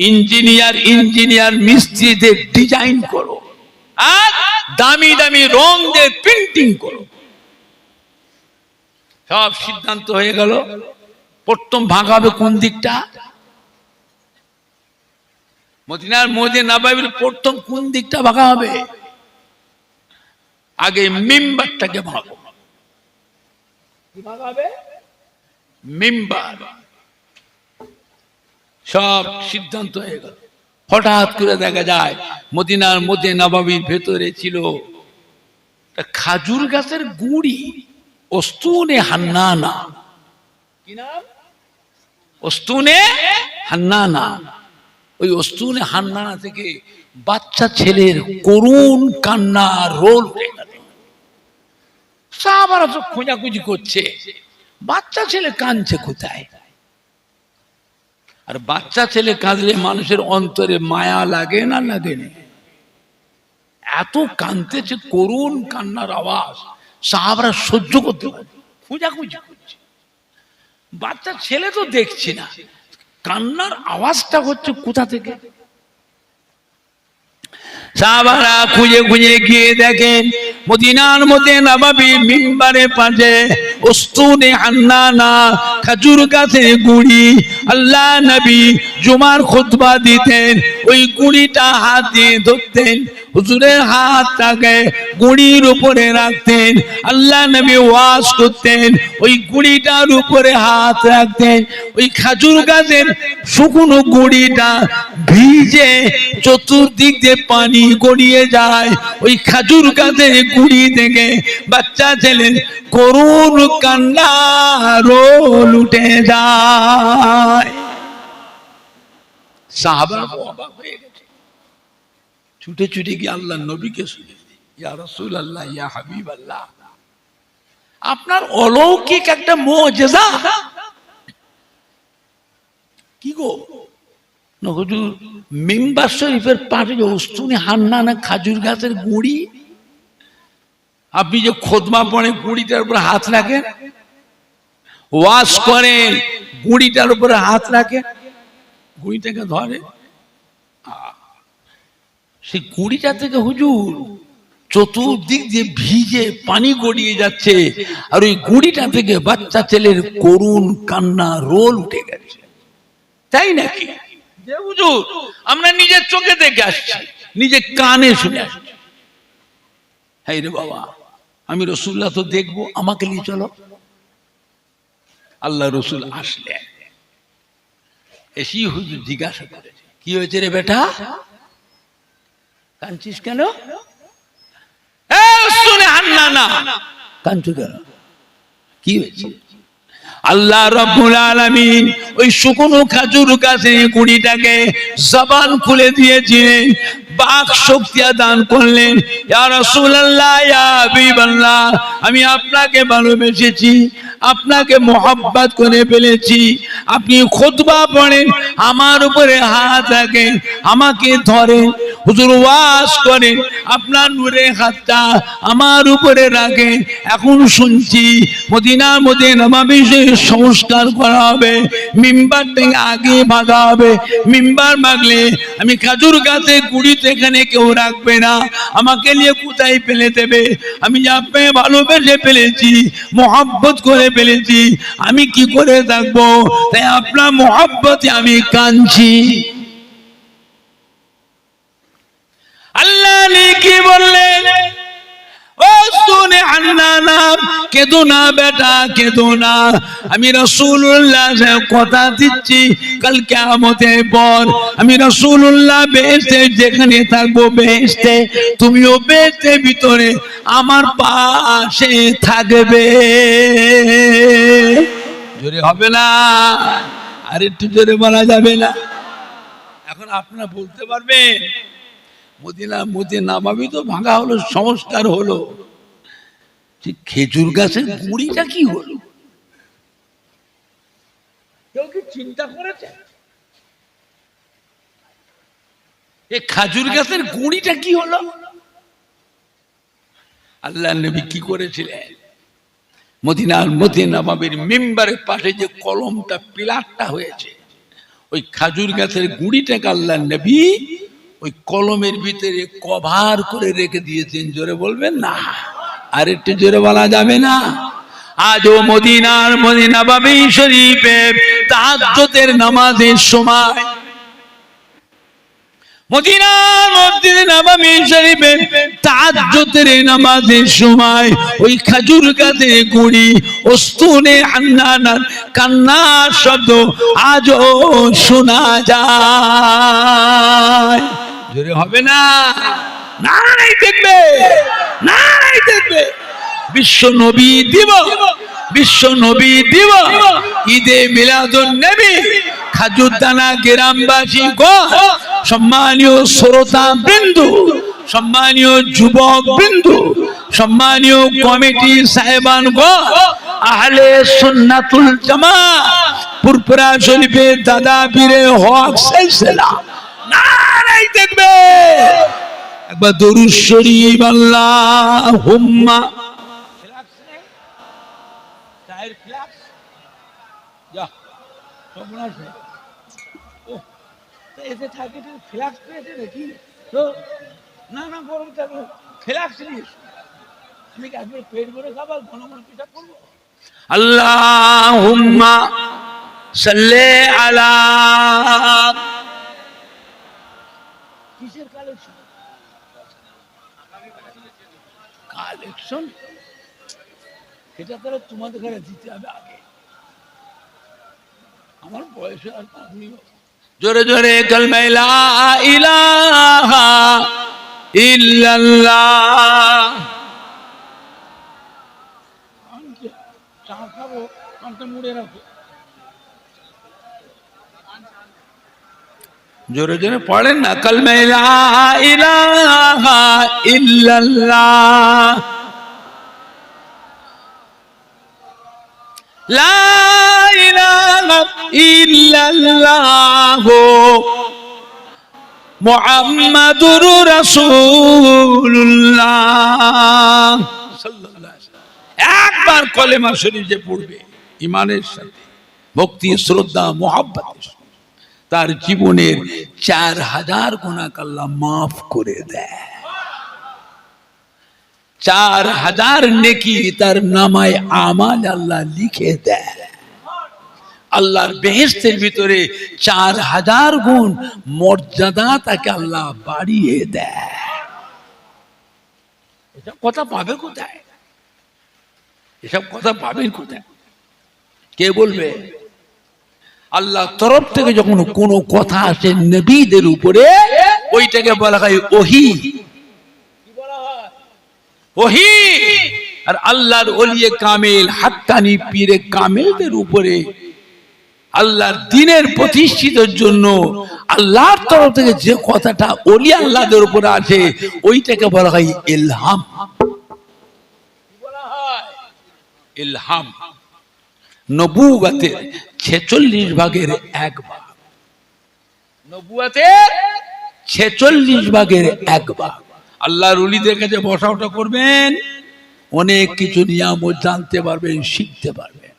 ইঞ্জিনিয়ার মিস্ত্রিদের ডিজাইন করো, আর দামি দামি রং দিয়ে প্রিন্টিং করো। সব সিদ্ধান্ত হয়ে গেল। প্রথম ভাঙা হবে কোন দিকটা? মদিনার মসজিদ নববীর প্রথম কোন দিকটা ভাঙা হবে? আগে মিম্বারটাকে ভাঙো। কি ভাঙা হবে? মিম্বার। সব সিদ্ধান্ত হয়ে গেল। হঠাৎ করে দেখা যায় মদিনার মসজিদ নববীর ভেতরে ছিল খাজুর গাছের গুঁড়ি, ওস্তুনে হান্নানা। কি নাম? ওস্তুনে হান্নানা। ওই ওস্তুনে হান্নানা থেকে বাচ্চা ছেলের করুণ কান্না রোল হয়ে গেল। সাহাবারা তো খোঁজাখুঁজি করছে, বাচ্চা ছেলে কাঁদছে কোথায়? আর বাচ্চা ছেলে কাঁদলে মানুষের অন্তরে মায়া লাগে না লাগে না? এত কাঁদতেছে, করুণ কান্নার আওয়াজ, সাহাবারা সহ্য করতে পারে, খোঁজাখুঁজি করছে। বাচ্চা ছেলে তো দেখছি না, কান্নার আওয়াজটা হচ্ছে কোথা থেকে? সাহাবারা খুঁজে খুঁজে গিয়ে দেখেন মদিনার মধ্যে নববী মিম্বারের পাশে উস্তুনে হান্নানা, খেজুর গাছের গুড়ি। আল্লাহ নবী জুমার খুতবা দিতেন, ওই গুড়িটা হাত দিয়ে ধরতেন, হুজুরের হাতটাকে গুড়ির উপরে রাখতেন। আল্লাহ নবী ওয়াজ করতেন, ওই গুড়িটার উপরে হাত রাখতেন। ওই খেজুর গাছের শুকনো গুড়িটা ভিজে চতুর্দিক দিয়ে পানি গড়িয়ে যায়। ওই খেজুর গাছের গুড়ি থেকে বাচ্চা ছেলে করুণ কান্না রোল উঠে যায়। সাহাবারা অবাক হয়ে গেছে, ছুটে ছুটে গিয়ে আল্লাহ নবীকে শুনে, ইয়া রাসূলুল্লাহ, ইয়া হাবিবাল্লাহ, আপনার অলৌকিক একটা মুজিজা। কি গো? হুজুর মিম্বার শরীফের পাশে যে উস্তুনে হান্নানা খাজুর গাছের গুড়ি, আপনি যে খুতবা পড়ে গুড়িটার উপর হাত রাখেন, ওয়াজ করেন, গুড়িটার উপরে হাত রাখেন, গুড়িটাকে ধরে, সেই গুড়িটা থেকে হুজুর চতুর্দিক দিয়ে ভিজে পানি গড়িয়ে যাচ্ছে, আর ওই গুড়িটা থেকে বাচ্চা ছেলের করুণ কান্না রোল উঠে গেছে। তাই নাকি? যে হুজুর আমরা নিজের চোখে দেখে আসছি, নিজে কানে শুনে আসছি। হ্যাঁ রে বাবা, আমি রাসূলুল্লাহ তো দেখবো, আমাকে নিয়ে চলো। আল্লাহ রাসূল আসলেন, এসি হুজুর জিজ্ঞাসা করেছে, কি হয়েছে রে বেটা, কাঁদছিস কেন? শুনে হান্নানা, কাঁদছো কেন, কি হয়েছে? আল্লাহ রাব্বুল আলামিন ওই শুকনো খেজুর গাছের কুড়িটাকে জবান খুলে দিয়েছিলেন, বাক শক্তি দান করলেন। ইয়া রাসূলুল্লাহ, ইয়া হাবিবাল্লাহ, আমি আপনাকে ভালোবেসেছি, আপনাকে মোহাব্বত করে ফেলেছি। আপনি খুতবা পড়েন, আমার উপরে হাত রাখেন, আমাকে ধরেন, হুজুর ওয়াজ করেন, আপনার নূরে হাতটা আমার উপরে রাখেন। এখন শুনছি মদিনার মধ্যে নববী সংস্কার করা হবে, মিম্বার থেকে আগে ভাগা হবে। মিম্বার ভাগলে আমি খেজুর গাছে গুড়িতে এখানে কেউ রাখবে না, আমাকে নিয়ে কোথায় ফেলে দেবে? আমি আপনাকে ভালোবেসে ফেলেছি, মোহাব্বত করে ফেলেছি, আমি কি করে থাকবো? তাই আপনার মোহাব্বতে আমি কাঁদছি। আল্লাহ কি বললেন? ও শুনে হান্নানা, কেঁদো না বেটা, কেঁদো না। আমি রাসূলুল্লাহ কথা দিচ্ছি, কাল কিয়ামতের পর আমি রাসূলুল্লাহ বেহেশতে যেখানে থাকবো, বেহেশতে তুমিও বেহেশতের ভিতরে আমার পাশে থাকবে। জোরে হবে না? আর একটু জোরে বলা যাবে না? এখন আপনারা বলতে পারবেন, মদিনা নববী তো ভাঙা হলো, সংস্কার হলো, খেজুর গাছের গুড়িটা কি হলো? কেউ কি চিন্তা করেছে এই খেজুর গাছের গুড়িটা কি হলো? আল্লাহ নবী কি করেছিলেন? মদিনার নববীর মিম্বারের পাশে যে কলমটা, পিলারটা হয়েছে, ওই খেজুর গাছের গুড়িটাকে আল্লাহ নবী ওই কলমের ভিতরে কভার করে রেখে দিয়েছেন। জোরে বলবেন না? আর একটু জোরে বলা যাবে না? আজও মদিনার নববী শরীফে তাহাজ্জুদের নামাজের সময়, মদিনার নববী শরীফে তাহাজ্জুদের নামাজের সময় ওই খেজুর গাছের গুড়ি, উস্তুনে হান্নানার কান্নার শব্দ আজও শোনা যায়। জোরে হবে না? নারাই দেখবে, নারাই দেখবে। বিশ্ব নবী দিবস, বিশ্ব নবী দিবস, ঈদে মিলাদুন নবী, খাজুরদানা গ্রামবাসী গো, সম্মানীয় শ্রোতা বিন্দু, সম্মানীয় যুবক বিন্দু, সম্মানীয় কমিটি সাহেবান গো, আহলে সুন্নাতুল জামাত পুরপুরা শরীফের দাদা পীরে হক সিলসিলা নারায়ে তাকবীর একবার দরুদ শরীফ আল্লাহুম্মা টায়ার ফ্ল্যাক্স যা তোমরা ও তো এতে থাকে ফ্ল্যাক্স পেয়েছে নাকি তো না না গরম থাকলে ফ্ল্যাক্স নিস আমি কি একবার পেট ভরে খাবার ঘন ঘন পিঠা করবো আল্লাহুম্মা সাল্লি আলা কিসের কালেকশন কালেকশন এটা তাহলে তোমাদের ঘরে দিতে হবে আগে আমার বয়সে আর পাবনি জোরে জোরে কালমা লা ইলাহা ইল্লাল্লাহ চা খাবো কানটা মুড়ে রাখো জোরে জোরে পড়েন না কালমা লা ইলাহা ইল্লাল্লাহ লা ইলাহা ইল্লাল্লাহ মুহাম্মাদুর রাসূলুল্লাহ সাল্লাল্লাহু আলাইহি একবার কলেমা শরীফ যে পড়বে ঈমানের সাথে ভক্তি শ্রদ্ধা মুহাব্বত তার জীবনের 4000 গুনাহ আল্লাহ maaf করে দেয় 4000 নেকি তার নামায় আমাল আল্লাহ লিখে দেয় আল্লাহর বেহেশতের ভিতরে 4000 গুণ মর্যাদা তাকে আল্লাহ বাড়িয়ে দেয় এটা কথা পাবে কোথায় এসব কথা পাবেন কোথায় কে বলবে আল্লাহ তরফ থেকে যখন কোনো কথা আসে নবীদের উপরে ওইটাকে বলা হয় ওহী কি বলা হয় ওহী আর আল্লাহর ওলিয়ে কামেল হাক্কানি পীরে কামেলদের উপরে আল্লাহর দ্বীনের প্রতিষ্ঠিতের জন্য আল্লাহর তরফ থেকে যে কথাটা ওলি আল্লাহদের উপরে আসে ওইটাকে বলা হয় ইলহাম কি বলা হয় ইলহাম নবুয়তের 46 ভাগের 1 ভাগ নবুয়তের 46 ভাগের 1 ভাগ আল্লাহর ওলিদের কাছে বসা ওঠা করবেন অনেক কিছু নিয়ামত জানতে পারবেন শিখতে পারবেন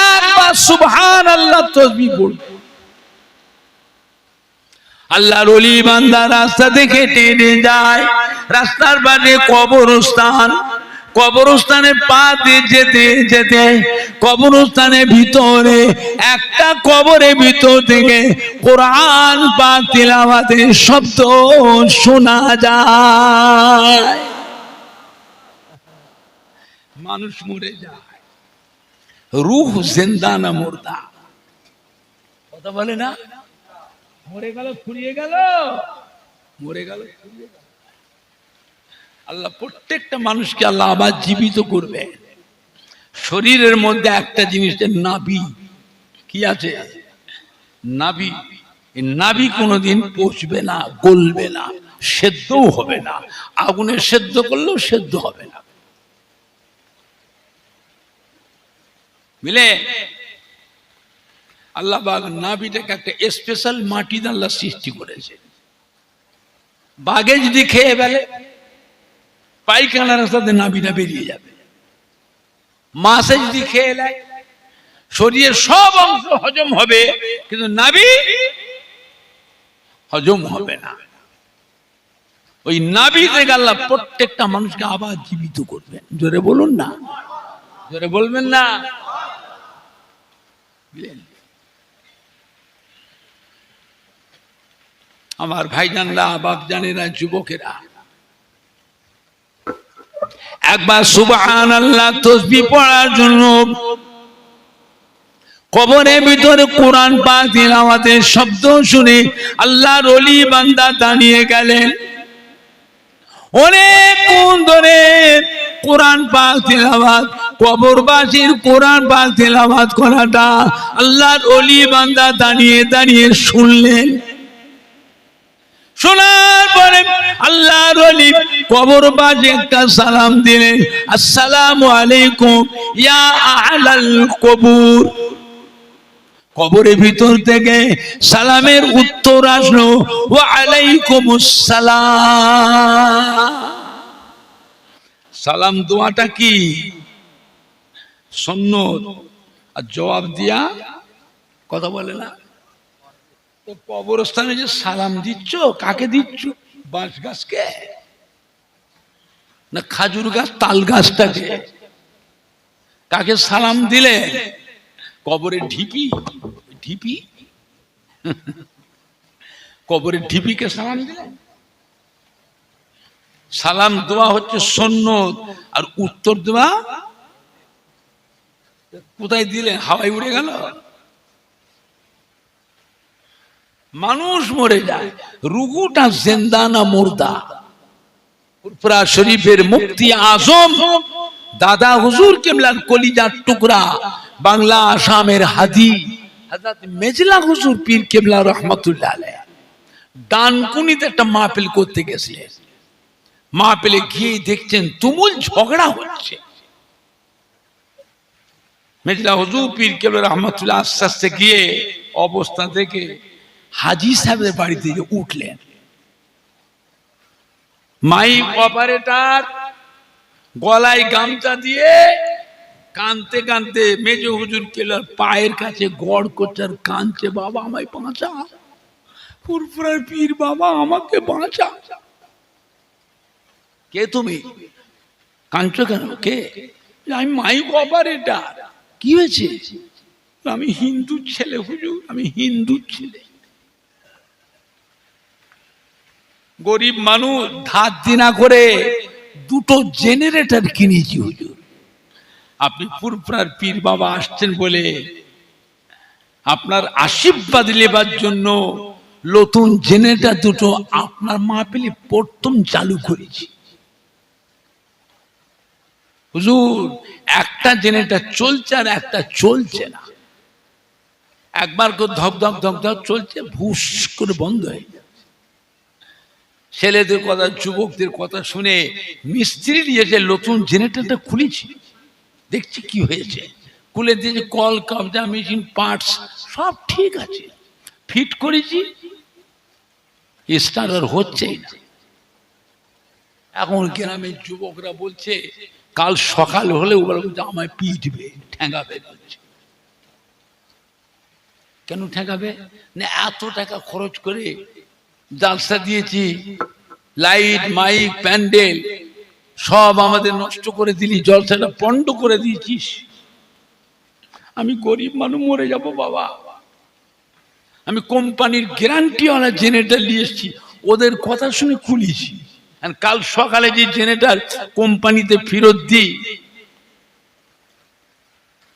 একবার সুবহানাল্লাহ তাসবিহ পড়বেন আল্লাহর ওলি বান্দা রাস্তা থেকে হেঁটে যায় রাস্তার পাশে কবরস্থান কবরস্থানে পা দিয়ে যেতে যেতে কবরস্থানের ভিতরে একটা কবরের ভিতর থেকে কোরআন পাক তিলাওয়াতের শব্দ শোনা যায় মানুষ মরে যায় রূহ জিন্দা না মুর্দা কথা বলে না মরে গেল ফুরিয়ে গেল মরে গেল ফুরিয়ে গেল আল্লাহ প্রত্যেকটা মানুষকে আল্লাহ আবার জীবিত করবে শরীরের মধ্যে একটা জিনিসের নাভি কি আছে নাভি এই নাভি কোনোদিন পচবে না গলবে না সেদ্ধও হবে না আগুনে সেদ্ধ করলেও সেদ্ধ হবে না মিলে আল্লাহ বাগ নাভিটাকে একটা স্পেশাল মাটি দিয়ে আল্লাহ সৃষ্টি করেছে বাঘে যদি খেয়ে ফেলে পায়খানা রাস্তাতে নাভিটা বেরিয়ে যাবে মাছে যদি খেয়ে নেয় শরীরের সব অংশ হজম হবে কিন্তু নাভি হজম হবে না ওই নাভি থেকে আল্লাহ প্রত্যেকটা মানুষকে আবার জীবিত করবেন জোরে বলুন না জোরে বলবেন না আমার ভাইজানরা বাপজানেরা যুবকেরা একবার সুবহানাল্লাহ তাসবিহ পড়ার জন্য কবরের ভিতরে কোরআন পাক তিলাওয়াতের শব্দ শুনে আল্লাহর ওলি বান্দা দাঁড়িয়ে গেলেন অনেকক্ষণ ধরে কোরআন পাক তিলাওয়াত কবরবাসীর কোরআন পাক তিলাওয়াত করাটা আল্লাহর ওলি বান্দা দাঁড়িয়ে দাঁড়িয়ে শুনলেন শোনার পরে আল্লাহর ওলি কবরবাজে একটা সালাম দিলেন, আসসালামু আলাইকুম ইয়া আহলাল কবুর। কবরের ভিতর থেকে সালামের উত্তর আসলো, ওয়া আলাইকুমুস সালাম। সালাম দোয়াটা কি সুন্নত, আর জবাব দিয়া কথা বলে না। তো কবরস্থানে যে সালাম দিচ্ছ, কাকে দিচ্ছ? বাঁশ গাছকে না খাজুর গাছ, তাল গাছটাকে? কাকে সালাম দিলে? কবরের ঢিপি, ঢিপি কবরের ঢিপিকে সালাম দিলে? সালাম দেওয়া হচ্ছে সুন্নত, আর উত্তর দেওয়া কোথায় দিলে? হাওয়ায় উড়ে গেল। মানুষ মরে যায়, রুহুটা জিন্দা না মুর্দা? ফুরফুরা শরীফের মুফতি আজম দাদা হুজুর কেবলার কলিজার টুকরা, বাংলা আসামের হাদি হযরত মেজলা হুজুর পীর কেবলা রহমাতুল্লাহ আলাইহি ডানকুনিতে একটা মাহফিল করতে গেছিলেন। মাহফিলে গিয়ে দেখছেন তুমুল ঝগড়া হচ্ছে। মেজলা হুজুর পীর কেবলা রহমাতুল্লাহ আস্তে আস্তে গিয়ে অবস্থা থেকে হাজী সাহেবের বাড়িতে উঠলেন। মাইক অপারেটর গলায় গামছা দিয়ে কানতে কানতে মেজ হুজুর কেবলার পায়ের কাছে গড় করছে আর কানছে, বাবা আমায় বাঁচা, ফুরফুরার পীর বাবা আমাকে বাঁচা। কে তুমি? কাঁদছো কেন? কে? আমি মাইক অপারেটর। কি হয়েছে? আমি হিন্দু ছেলে হুজুর, আমি হিন্দু ছেলে, গরিব মানুষ, ধার দিনা করে দুটো জেনারেটর কিনেছি হুজুর। আপনি ফুরফুরার পীর বাবা আসছেন বলে আপনার আশীর্বাদ নেবার জন্য নতুন জেনারেটর দুটো আপনার মাহফিলে প্রথম চালু করেছি হুজুর। একটা জেনারেটর চলছে আর একটা চলছে না। একবার করে ধপ ধপ ধপ ধপ চলছে, ভুস করে বন্ধ হয়ে যায়। ছেলেদের কথা, যুবকদের কথা শুনে মিস্ত্রি দিয়েছে, নতুন জেনারেটরটা খুলেছি, দেখছি কি হয়েছে। খুলে দিয়েছে, কল কবজা মেশিন পার্টস সব ঠিক আছে, ফিট করেছি, স্টার্টার হচ্ছেই না। এখন গ্রামের যুবকরা বলছে কাল সকাল হলে ওরা বলছে আমায় পিটবে, ঠেঙ্গাবে। কেন ঠেঙ্গাবে? না এত টাকা খরচ করে জালসা দিয়েছি, লাইট মাইক প্যান্ডেল সব আমাদের নষ্ট করে দিলি, জলসাটা পণ্ড করে দিয়েছিস। আমি গরিব মানুষ, মরে যাব বাবা। আমি কোম্পানির গ্যারান্টিওয়ালা জেনারেটর নিয়ে এসেছি, ওদের কথা শুনে খুলেছি। কাল সকালে যে জেনারেটর কোম্পানিতে ফেরত দিই,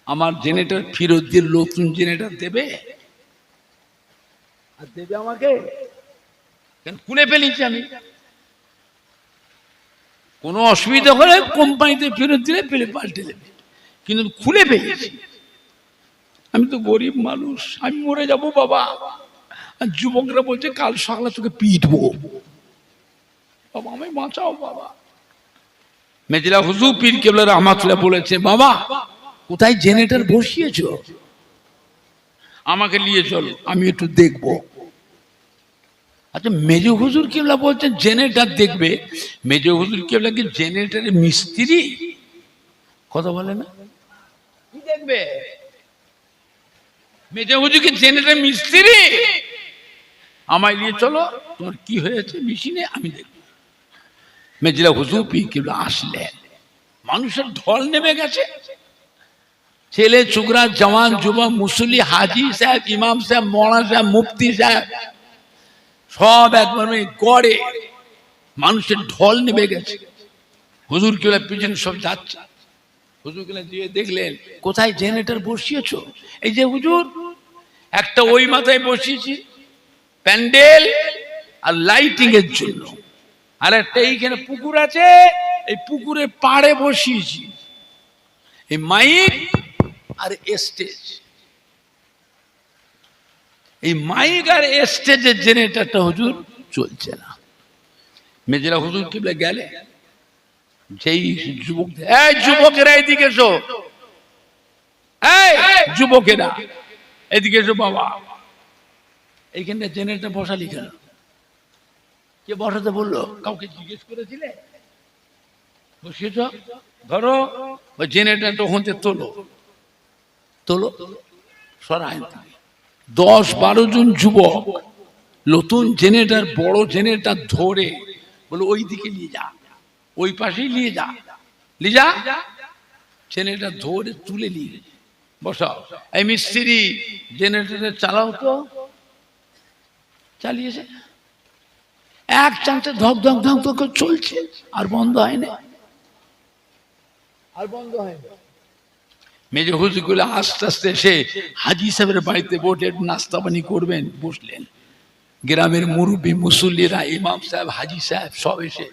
আমার জেনারেটর ফেরত দিয়ে নতুন জেনারেটর দেবে? আর দেবে আমাকে? খুলে ফেলেছি আমি। কোনো অসুবিধা হলে কোম্পানিতে ফেরত দিলে পেলে পাল্টে দেবে, কিন্তু খুলে ফেলেছি। আমি তো গরিব মানুষ, আমি মরে যাব বাবা। আর যুবকরা বলছে কাল সকালে তোকে পিটবো, বাবা আমায় বাঁচাও বাবা। মেজলা হুজুর পীর কেবলা রহমাতুল্লাহ বলেছে, বাবা কোথায় জেনারেটর বসিয়েছো? আমাকে নিয়ে চলো, আমি একটু দেখবো। আচ্ছা, মেজ হুজুর কেবলা বলছেন জেনারেটর দেখবে। মেজ হুজুর কেবলা কি জেনারেটরের মিস্ত্রি? কথা বলে না, কি দেখবে? মেজ হুজুর কি জেনারেটর মিস্ত্রি? আমায় নিয়ে চলো, তোমার কি হয়েছে মেশিনে আমি দেখব। মেজলা হুজুর পীর কেবলা আসলেন, মানুষের ঢল নেমে গেছে। ছেলে ছোকরা, জওয়ান যুবক, মুসল্লি, হাজি সাহেব, ইমাম সাহেব, মৌলানা সাহেব, মুফতি সাহেব সব একবার গড়ে মানুষের ঢল নেমে গেছে। হুজুর কেবলা পিছনে সব যাচ্ছে। হুজুর কেবলা দিয়ে দেখলেন কোথায় জেনারেটর বসিয়েছো? এই যে হুজুর, একটা ওই মাথায় বসিয়েছি প্যান্ডেল আর লাইটিং এর জন্য, আর একটা এইখানে পুকুর আছে, এই পুকুরের পাড়ে বসিয়েছি এই মাইক আর স্টেজ। এই মাইক আর স্টেজের জেনারেটরটা হুজুর চলছে না। মেজরা হুজুর কিবলা গেলে যেই যুবক, এই যুবকেরা এদিকে এসো, এই যুবকেরা এদিকে এসো বাবা, এইখানটা জেনারেটর বসালি কেন? কে বসাতে বললো? কাউকে জিজ্ঞেস করেছিলে? বসিয়েছ, ধরো ওই জেনারেটরটা ওখানে তোলো, তোলো, সরায়। 10-12 জন যুবক নতুন জেনারেটর, বড় জেনারেটর ধরে বলো ওই দিকে নিয়ে যা, ওই পাশেই নিয়ে যা, নিয়ে যা, জেনারেটর ধরে তুলে নিয়ে বসাও। এই মিস্ত্রি জেনারেটর চালাও তো, চালিয়েছে, এক চান্সে ধক ধক ধক ধক চলছে, আর বন্ধ হয় না, আর বন্ধ হয় না। মেজর হুজুরগুলো আস্তে আস্তে এসে হাজি সাহেবের বাড়িতে বসে নাস্তা পানি করবেন, বসলেন। গ্রামের মুরব্বী মুসল্লিরা, ইমাম সাহেব, হাজি সাহেব সব এসে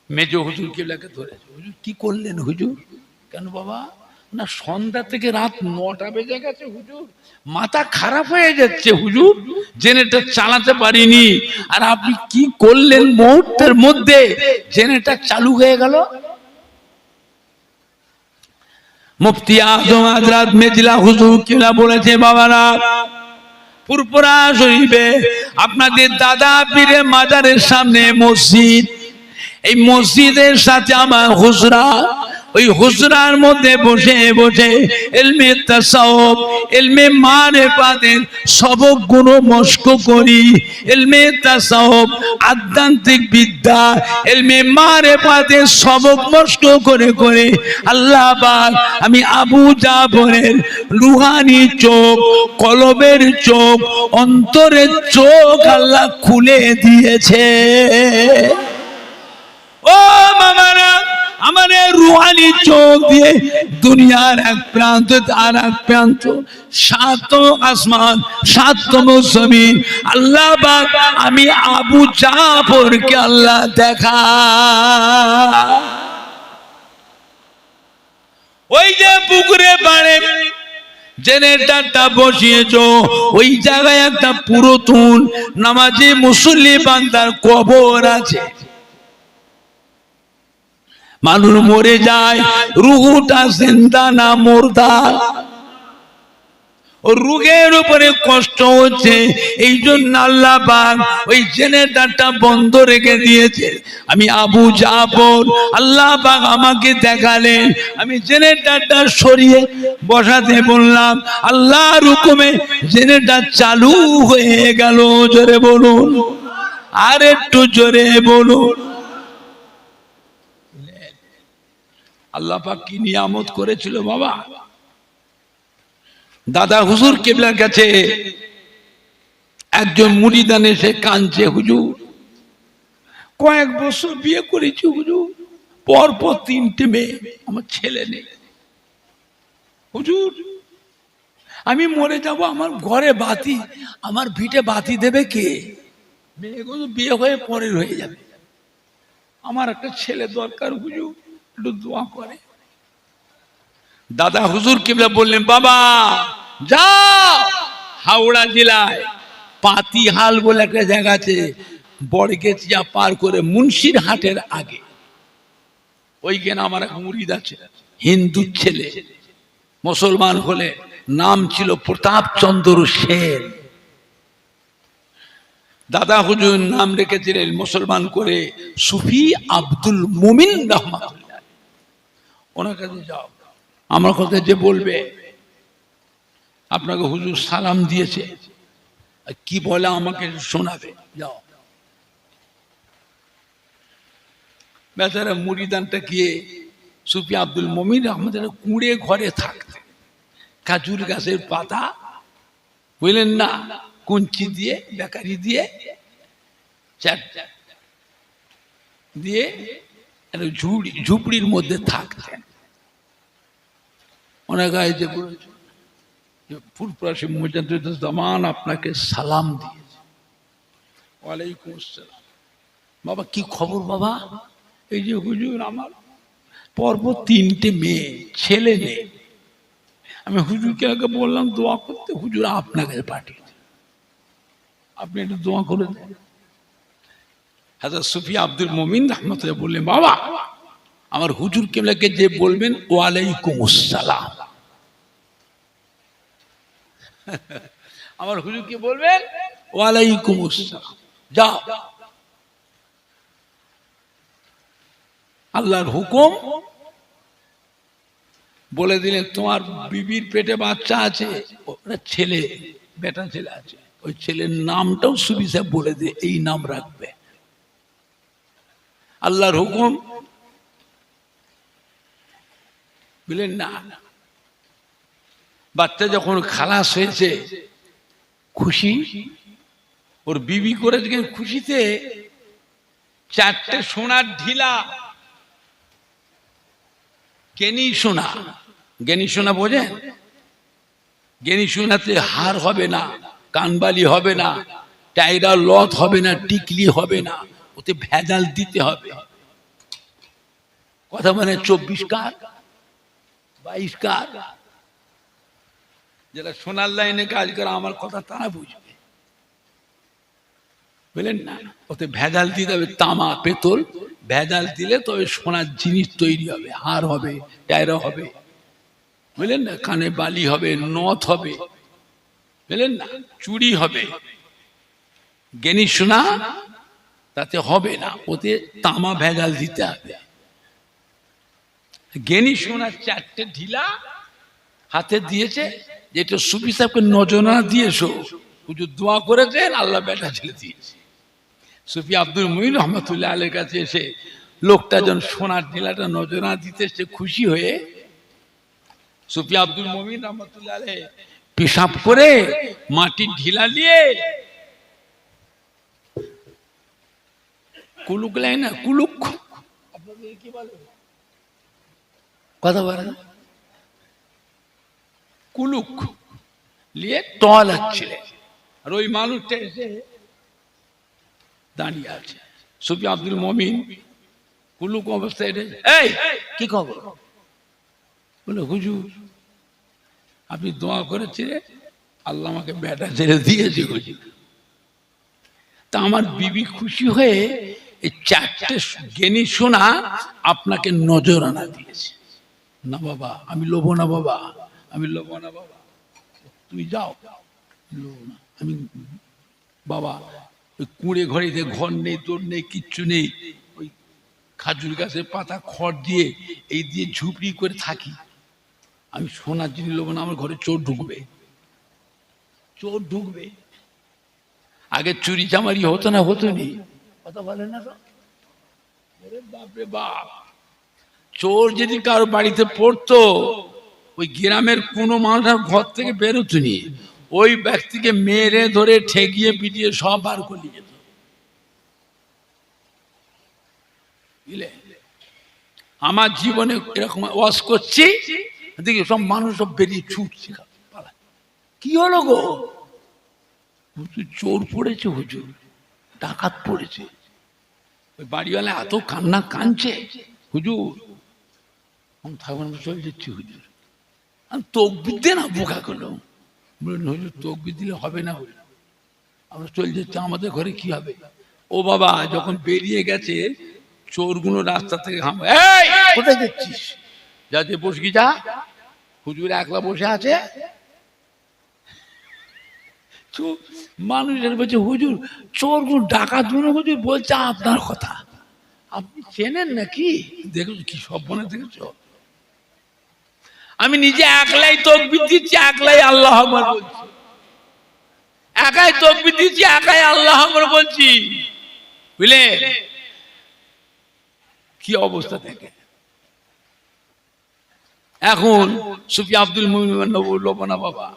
মেজর হুজুর কেবলাকে ধরেছে। হুজুর কি করলেন হুজুর? কেন বাবা? না, সন্ধ্যা থেকে রাত 9টা বেজে গেছে হুজুর, মাথা খারাপ হয়ে যাচ্ছে হুজুর, জেনারেটর চালাতে পারিনি, আর আপনি কি করলেন? মুহূর্তের মধ্যে জেনারেটর চালু হয়ে গেল। মুফতি আজম হযরত মেজলা হুজুর কিবলা বলেছে, বাবারা, ফুরফুরা শরীফে আপনাদের দাদা পীরে মাজারের সামনে মসজিদ, এই মসজিদের সাথে আমার হুজরা, ওই হুজরার মধ্যে বসে বসে ইলমে তাসাউফ, ইলমে মারিফাতের সবকগুলো মশক করি। ইলমে তাসাউফ আধ্যাত্মিক বিদ্যা, ইলমে মারিফাতের সবক মশক করে করে আল্লাহ পাক আমি আবু জাফরের রুহানি চোখ, কলবের চোখ, অন্তরের চোখ আল্লাহ খুলে দিয়েছে। ও মামারা, আমার রুহানি চোখ দিয়ে দুনিয়ার এক প্রান্ত আর এক প্রান্ত, 7 আসমান 7 জমিন আল্লাহ পাক আমি আবু জাফরকে আল্লাহ দেখা। ওই যে পুকুরে পাড়ে জেনারেটরটা বসিয়েছ, ওই জায়গায় একটা পুরাতন নামাজি মুসল্লি বান্দার কবর আছে। মানুষ মরে যায়, রুহুটা জিন্দা না মুর্দা, ও রুহের উপরে কষ্ট হচ্ছে, এই জন্য আল্লাহ পাক ওই জেনারেটরটা বন্ধ রেখে দিয়েছে। আমি আবু জাফর, আল্লাহ পাক আমাকে দেখালেন, আমি জেনারেটরটা সরিয়ে বসাতে বললাম, আল্লাহর হুকুমে জেনারেটর চালু হয়ে গেল। জোরে বলুন, আর একটু জোরে বলুন। আল্লাহ পাক কি নিয়ামত করেছিল বাবা। দাদা হুজুর কেবলার কাছে একজন মুরিদান এসে কাঁদছে, হুজুর কয়েক বছর বিয়ে করেছি হুজুর, পরপর 3টে মেয়ে, আমার ছেলে নেই হুজুর, আমি মরে যাব, আমার ঘরে বাতি, আমার ভিটে বাতি দেবে কে? মেয়েগুলো বিয়ে হয়ে পরের হয়ে যাবে, আমার একটা ছেলে দরকার হুজুর, একটু দোয়া করে। দাদা হুজুর কিবলা বললেন, বাবা যাও হাওড়া জেলায় পাতিহাল বলে একটা জায়গা আছে, বড়গেছিয়া পার করে মুন্সির হাটের আগে, ওইখানে আমার এক মুরিদ আছে, হিন্দু ছেলে, মুসলমান হলে নাম ছিল প্রতাপ চন্দ্র সেন। দাদা হুজুর নাম রেখেছিলেন মুসলমান করে সুফি আব্দুল মুমিন রহমাতুল্লাহ। ওনার কাছে যাও, আমার কথা যে বলবে আপনাকে হুজুর সালাম দিয়েছে, কি বলে আমাকে শোনাবে, যাও। বেচারা মুরিদানটা গিয়ে সুফি আব্দুল মুমিন রহমাতুল্লাহ কুঁড়ে ঘরে থাকতে, কাজুর গাছের পাতা বুঝলেন না, কুঞ্চি দিয়ে বেকারি দিয়ে দিয়ে ঝুপড়ির মধ্যে থাকতেন। অনেক যে ফুরফুরা মুজাদ্দিদুজ্জামান আপনাকে সালাম দিয়েছে। ওয়ালাইকুম আসসালাম। বাবা কি খবর বাবা? এই যে হুজুর আমার পরপর 3টে মেয়ে, ছেলে নেই, আমি হুজুরকে আগে বললাম দোয়া করতে, হুজুর আপনাকে পাঠিয়েছে, আপনি একটু দোয়া করে দেন। হযরত সুফি আব্দুল মুমিন রাহমাতুল্লাহ বললেন, বাবা আমার হুজুর কেবলাকে যে বলবেন ওয়ালাইকুমুস সালাম, আমার হুজুরকে বলবেন ওয়ালাইকুমুস সালাম, যাও। আল্লাহর হুকুম বলে দিলেন, তোমার বিবির পেটে বাচ্চা আছে, ওটা ছেলে, বেটা ছেলে আছে, ওই ছেলের নামটাও সুফি সাহেব বলে দিয়ে এই নাম রাখবে। আল্লাহর হুকুম। বললেন না, বাচ্চা যখন খালাস হয়েছে খুশি, ওর বিবি করে খুশিতে 4টে সোনার ঢিলা, গেনি সোনা, গেনি সোনা বোঝেন? গেনি সোনাতে হার হবে না, কানবালি হবে না, টাইরা লত হবে না, টিকলি হবে না, ওতে ভেজাল দিতে হবে। কথা মানে 24 কার 22 কার, যারা সোনার লাইনে কাজ করে আমার কথা তারা বুঝবে। বলেন না, ওতে ভেজাল দিতে হবে, তামা পেতল ভেজাল দিলে তবে সোনার জিনিস তৈরি হবে, হার হবে, টায়রা হবে, বুঝলেন না, কানে বালি হবে, নথ হবে, বুঝলেন না, চুড়ি হবে। জ্ঞানী সোনা তাতে হবে না, ওতে তামা ভেজাল দিতে হবে। জ্ঞানী সোনার 4টে ঢিলা হাতে দিয়েছে, যেটা সুফি সাহেবকে নজরা দিয়েছো, হুজুর দোয়া করেছেন, আল্লাহ বেটা ছেলে দিয়েছে। সুফি আব্দুল মুমিন রহমতুল্লাহ আলাইহির কাছে এসে লোকটা যখন সোনার ঢিলাটা নজরা দিতে এসে খুশি হয়ে, সুফি আব্দুল মুমিন রহমতুল্লাহ আলাইহি পেশাব করে মাটির ঢিলা নিয়ে কুলুক লাই না, কুলুক আপনাদের কি বলে কথা বলেন, কুলুক নিয়ে টল হচ্ছিলেন, আর ওই মানুষটা এসে দাঁড়িয়ে আছে। সুফি আব্দুল মুমিন কুলুক অবস্থায়, এই কি খবর? বলে হুজুর আপনি দোয়া করেছিলেন, আল্লাহ আমাকে বেটা ছেড়ে দিয়েছে হুজুর। তা আমার বিবি খুশি হয়ে এই 4টে জ্ঞানী সোনা আপনাকে নজরানা দিয়েছে। না বাবা, আমি লোভ না বাবা, আমি লোভ না বাবা, তুমি যাও। আমি বাবা ওই কুঁড়ে ঘরেতে ঘর নেই, তোর নেই, কিচ্ছু নেই, ওই খাজুর গাছের পাতা খড় দিয়ে এই দিয়ে ঝুপড়ি করে থাকি, আমি সোনার জিনিস লোভ না, আমার ঘরে চোর ঢুকবে, চোর ঢুকবে। আগে চুরি চামারি হতো না, হতো নি, কথা বলে না তো, বাপরে বাপ, চোর যদি কারো বাড়িতে পড়তো, ওই গ্রামের কোনো মানুষ ঘর থেকে বেরোতো নি, ওই ব্যক্তিকে মেরে ধরে ঠেকিয়ে পিটিয়ে সব বার করে যেত। আমার জীবনে এরকম ওয়াজ করছি, দেখি সব মানুষ সব বেরিয়ে ছুটছে, কি হলো গো? চোর পড়েছে হুজুর, ডাকাত পড়েছে। ওই বাড়িওয়ালা এত কান্না কাঁদছে, হুজুর আমি থাকবো না, চলে যাচ্ছি হুজুর। আমি তকবির দিয়ে না বোকা করলো, বললেন হুজুর তকবির দিলে হবে না, আমরা চলে যাচ্ছি, আমাদের ঘরে কি হবে? ও বাবা যখন বেরিয়ে গেছে, চোরগুলো রাস্তা থেকে কোথায় যাচ্ছিস? যাতে বসবি যা, হুজুর একলা বসে আছে। মানুষের বলছে হুজুর চোরগুলো ডাকাত গুলো হুজুর বলছে আপনার কথা, আপনি চেনেন নাকি? দেখো কি সব মনে দেখেছ, আমি নিজে একলাই তাকবীর দিচ্ছি, একলাই আল্লাহু আকবার বলছি, একাই তাকবীর দিচ্ছি, একাই আল্লাহু আকবার বলছি, বুঝলে কি অবস্থা থাকে। এখন সুফি আব্দুল মুমিন বলল না বাবা,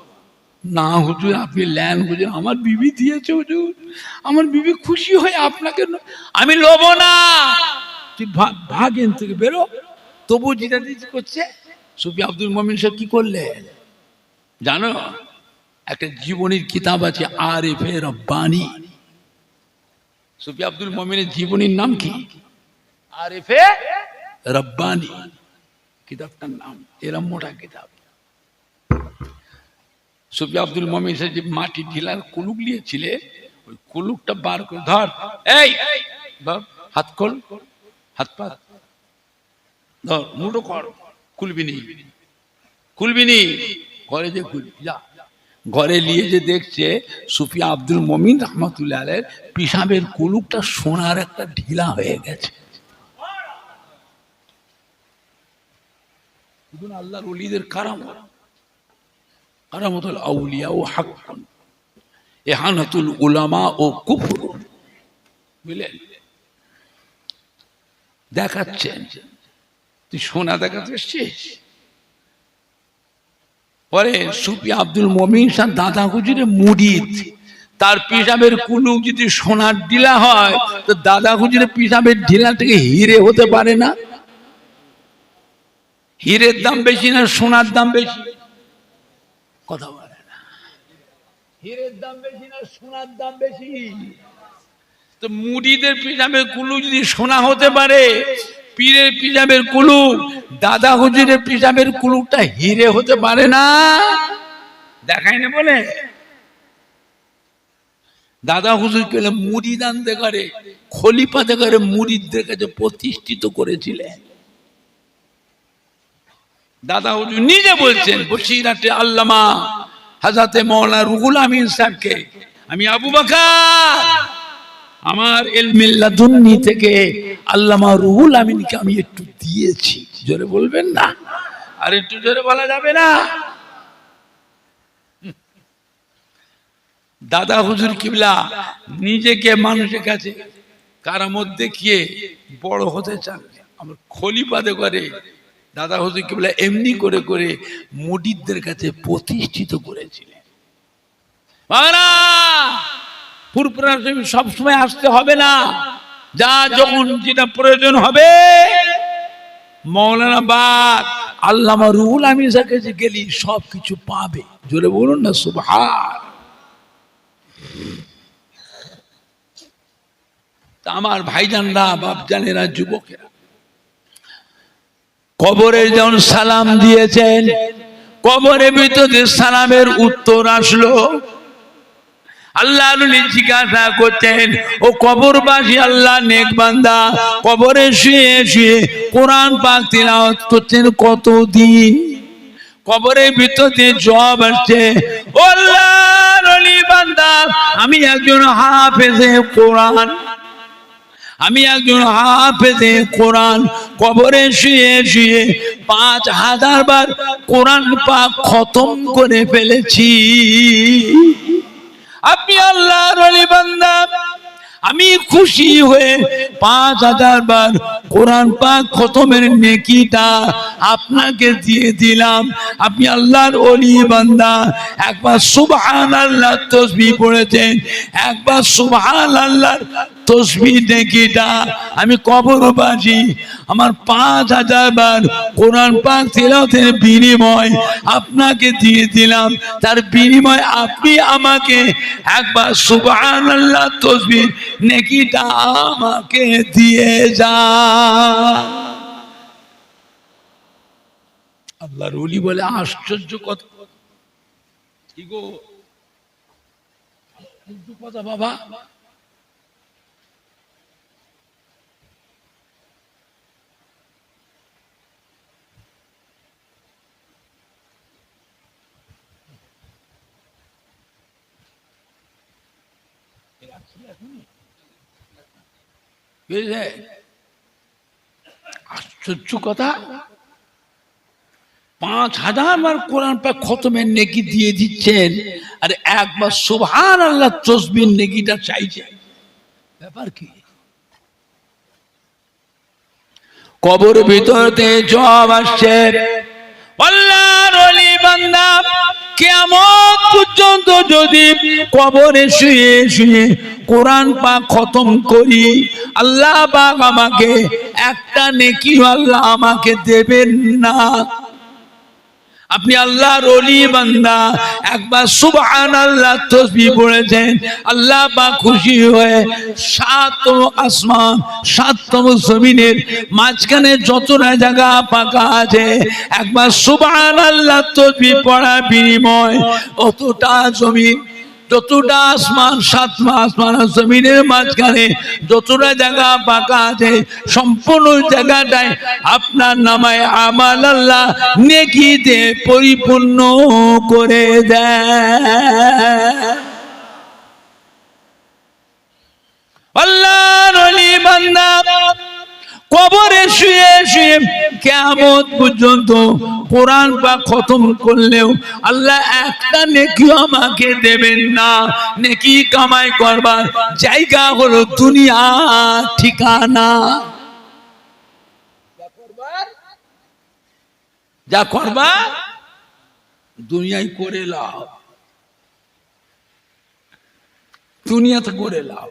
না হুজুর আপনি ল্যান হুজুর, আমার বিবি দিয়েছে হুজুর, আমার বিবি খুশি হয়ে আপনাকে, আমি লোভ না, তুই ভাগেন থেকে বেরো। তবু যেটা করছে সুফি আব্দুল মুমিন সাহেব কি করলেন জানো? একটা জীবনীর কিতাব আছে আরিফে রব্বানি, সুফি আব্দুল মুমিনের জীবনীর নাম কি? আরিফে রব্বানি কিতাবটার নাম, এরম মোটা কিতাব। সুফি আব্দুল মুমিন সাহেব যে মাটি ঢিলার কুলুক নিয়েছিলে, ওই কুলুকটা বার করে ধর, এই বাপ হাত খোল, হাত পা ধর, মুঠো কর, খুলবি নি ঘরে যে খুলবি যা। ঘরে নিয়ে যে দেখছে সুফি আব্দুল মমিন রহমতুল্লাহ আলাইহির পিশাবের কুলুকটা সোনার একটা ঢিলা হয়ে গেছে। আল্লাহর ওলিদের কারামতুল আউলিয়া ও হাক্কুন ইহানাতুল উলামা ও কুফর, বুঝলেন? দেখাচ্ছেন তুই সোনা দেখাতে এসছিস। পরে সুফি আব্দুল মমিন শাহ দাদা হুজুরের মুরিদ, তার পিশাবের কুলুক যদি সোনার ঢিলা হয় তো দাদা হুজুরের পিশাবের ঢিলা থেকে হিরে হতে পারে না? হীরের দাম বেশি না সোনার দাম বেশি? কথা বলে না। হীরের দাম বেশি না সোনার দাম বেশি? তো মুরিদের পিশাবের কুলুক যদি সোনা হতে পারে, পীরের পিশাবের কুলুক, দাদা হুজুরের পিশাবের কুলুকটা হিরে হতে পারে না? দেখায় না বলে দাদা হুজুর কে মুরিদানতে করে, খলিফাতে করে মুরিদদের কাছে প্রতিষ্ঠিত করেছিলেন। দাদা হুজুর নিজে বলছেন বসিরাতে আল্লামা হযরতে মাওলানা রুহুল আমিন সাহেবকে, আমি আবু বকর আমার ইলমে লাদুন্নি থেকে আল্লামা রুহুল আমিনকে আমি একটু দিয়েছি। জোরে বলবেন না? আর একটু জোরে বলা যাবে না? দাদা হুজুর কিবলা নিজেকে মানুষের কাছে কারামত দেখিয়ে বড় হতে চান, আমার খলিফাতে করে দাদা হুজুর কিবলা এমনি করে করে মুরিদদের কাছে প্রতিষ্ঠিত করেছিলেন। সব সময় আসতে হবে না, যা যখন যেটা প্রয়োজন হবে মৌলানা বাদ আল্লামা রুহুল আমিন কাছে গেলি সবকিছু পাবে। জোরে বলুন না সুবহান। আমার ভাইজানরা, বাপজানেরা, যুবকেরা, কবরে যখন সালাম দিয়েছেন, কবরের ভিতরে সালামের উত্তর আসলো। আল্লাহ জিজ্ঞাসা করছেন, ও কবরবাসী আল্লাহ নেক বান্দা কবরে শুয়ে শুয়ে কোরআন পাক তিলাওয়াত করছেন কতদিন? কবরের ভিতরে জবাব আসছে, ও আল্লাহর ওলি বান্দা আমি একজন হাফেজে কোরআন, আমি একজন হাফেজে কোরআন, কবরে শুয়ে শুয়ে 5000 বার কোরআন পাক খতম করে ফেলেছি। আপনি আল্লাহর ওলি বান্দা, আমি খুশি হয়ে 5000 বার কোরআন পাক খতমের নেকিটা আপনাকে দিয়ে দিলাম। আপনি আল্লাহর ওলি বান্দা, একবার সুবহানাল্লাহ তাসবিহ পড়েছেন, একবার সুবহানাল্লাহ তাসবিহ নেকিটা আমি কবরবাসী আমার 5000 বার কোরআন পাক তিলাওয়াতের বিনিময় আপনাকে দিয়ে দিলাম। তার বিনিময় আপনি আমাকে একবার সুবহানাল্লাহ তাসবিহ নেকিটা আমাকে দিয়ে যান। আল্লাহর ওলি বলে আশ্চর্য কথা, কি গো আশ্চর্য কথা বাবা। আশ্চর্য কথা, 5000 বার কোরআন পাক খতমের নেকি দিয়ে দিচ্ছেন, আর একবার সুবহানাল্লাহ তাসবিহ নেকিটা চাইছেন। ব্যাপার কি? কবর ভিতরতে জবাব আসছে, আল্লাহর ওলি বান্দা কিয়ামত পর্যন্ত যদি কবরে শুয়ে শুয়ে কোরআন পাক খতম করি, আল্লাহ পাক আমাকে একটা নেকি আল্লাহ আমাকে দেবেন না। আপনি আল্লাহর ওলি বান্দা একবার সুবহানাল্লাহ তাসবিহ পড়েছেন, আল্লাহ পাক খুশি হয়ে 7 আসমান 7 জমিনের মাঝখানে যতটা জায়গা ফাঁকা আছে একবার সুবহানাল্লাহ তাসবিহ পড়ার বিনিময় অতটা জমিন যতটা আসমান, সাতমা আসমান আর জমিনের মাঝখানে যতটা জায়গা ফাঁকা আছে, সম্পূর্ণ জায়গাটায় আপনার নামায় আমাল আল্লাহ নেকিতে পরিপূর্ণ করে দেয়। আল্লাহর ওলি বান্দা কবরে শুয়ে শুয়ে কিয়ামত পর্যন্ত কোরআন পাক খতম করলেও আল্লাহ একটা নেকি আমাকে দেবেন না। নেকি কামাই করবার জায়গা হলো দুনিয়া ঠিকানা। যা করবা দুনিয়ায় করে লাও, দুনিয়াতে করে লাও।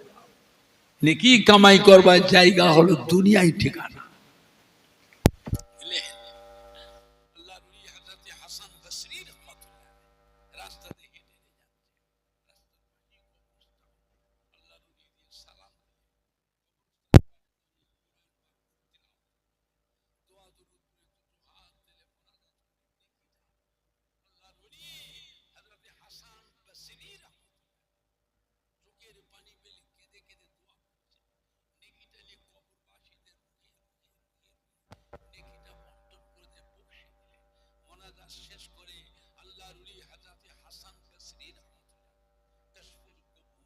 নেকি কামাই করবার জায়গা হলো দুনিয়ায় ঠিকানা। শেষ করে আল্লাহর ওলি হযরত হাসান বসরি কাশফুল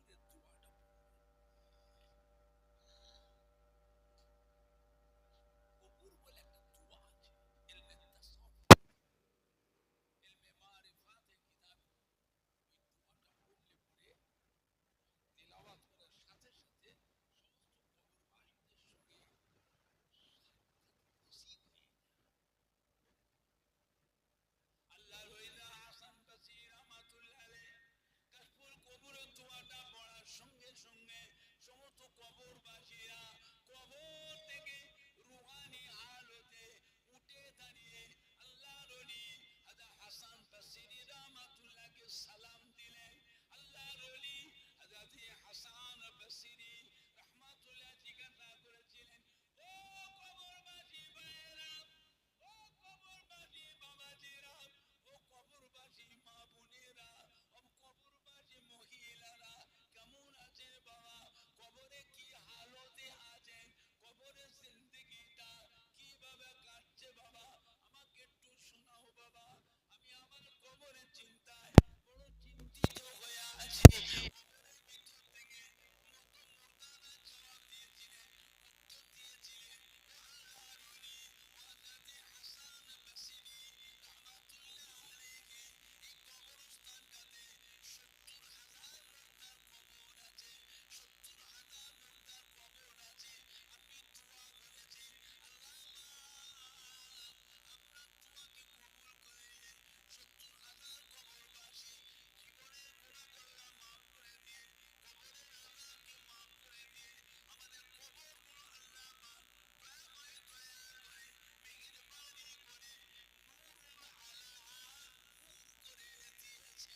কবুরের দোয়াটা কবুর বলে একটা দোয়া আছে, ইলমে তাসাউফ, ইলমে মারিফাতে কিতাব, ওই দোয়াটা পড়লে পরে তিলাওয়াত করার সাথে সাথে সমস্ত কবরবাসীদের সঙ্গে আল্লাহর ওলি হাসান বসরি রাহমাতুল্লাহ আলাইহি কাশফুল কবুরের দোয়াটা পড়ার সঙ্গে সঙ্গে সমস্ত কবরবাসীরা কবর থেকে রূহানি হালতে উঠে দাঁড়িয়ে আল্লাহর ওলি হযরত হাসান বসরি রাহমাতুল্লাহকে সালাম দিলেন। আল্লাহর ওলি হযরত হাসান বসরি রাহমাতুল্লাহ জিজ্ঞাসা করেছিলেন, ও কবরবাসী ভাইয়েরা, ও কবরবাসী বাবাজিরা, ও কবরবাসী মা বোনেরা, ও কবরবাসী মহিলারা কেমন আছে বাবা? কবরে কি হালতে আছেন? কবরের জিন্দেগিটা কিভাবে কাটছে বাবা? আমাকে একটু শোনাও বাবা। আমি আমার কবরের চিন্তায় বড় চিন্তিত হয়ে আছি। কবরের ভিতর থেকে মত মুর্দারা জবাব দিয়েছিলেন, উত্তর দিয়েছিলেন, ও আল্লাহর ওলি হযরত হাসান বসরি রাহমাতুল্লাহ আলাইহি এই কবরস্থানটাতে ৭০,০০০ মুর্দার কবর আছে, ৭০,০০০ মুর্দার কবর আছে। আপনি দোয়া করেছেন, আল্লাহ আপনার দোয়াকে কবুল করে নিন। ৭০,০০০ কবরবাসী জীবনের গুনাহগাল্লা মাফ করে দিয়ে, কবরের আযাবকে মাফ করে দিয়ে, আমাদের কবরগুলো আল্লাহ পাক দয়াময় দয়াল করে মেহেরবানি করে নূরুল আলা নূর করে দিয়েছে।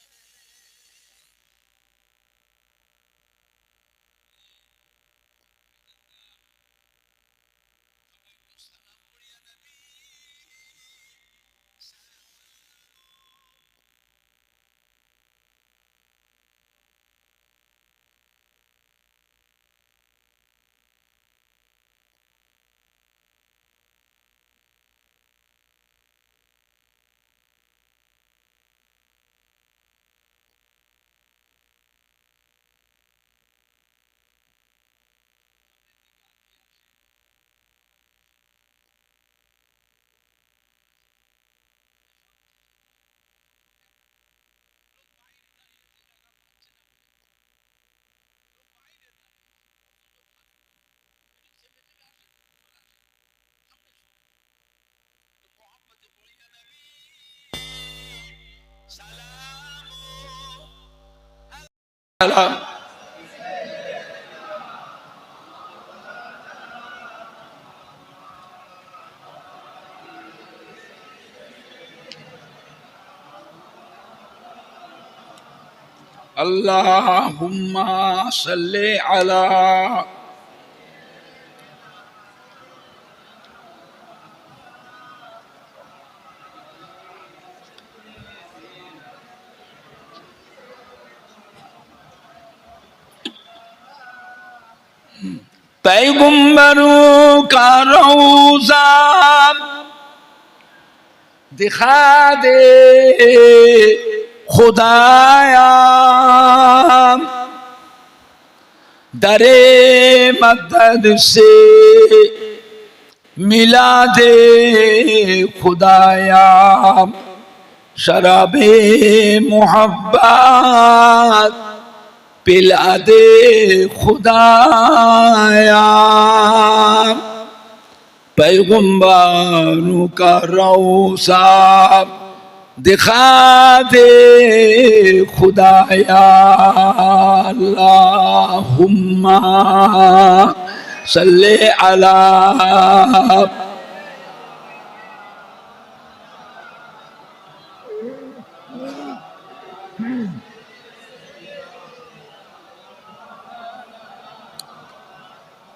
সবাই একটু সালাম পড়িয়া নবী মোহাম্মদ পড়িয়া নবী সালাম সালাম। আল্লাহুম্মা সাল্লি আলা पैगंबरों का रोज़ा दिखा दे खुदाया, दरे मदद से मिला दे खुदाया, शराबे मोहब्बत पिला दे खुदाया। पैगंबरों का रोज़ा दिखा दे खुदाया। अल्लाहुम्मा सल्ले अला,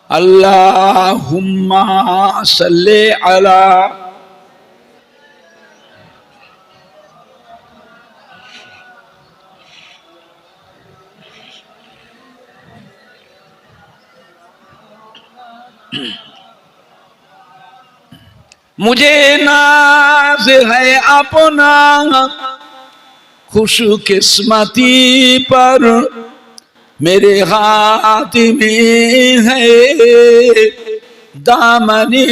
अल्लाहुम्मा सल्ले अला। मुझे नाज है अपना खुशकिस्मती पर, मेरे हाथ में है दामने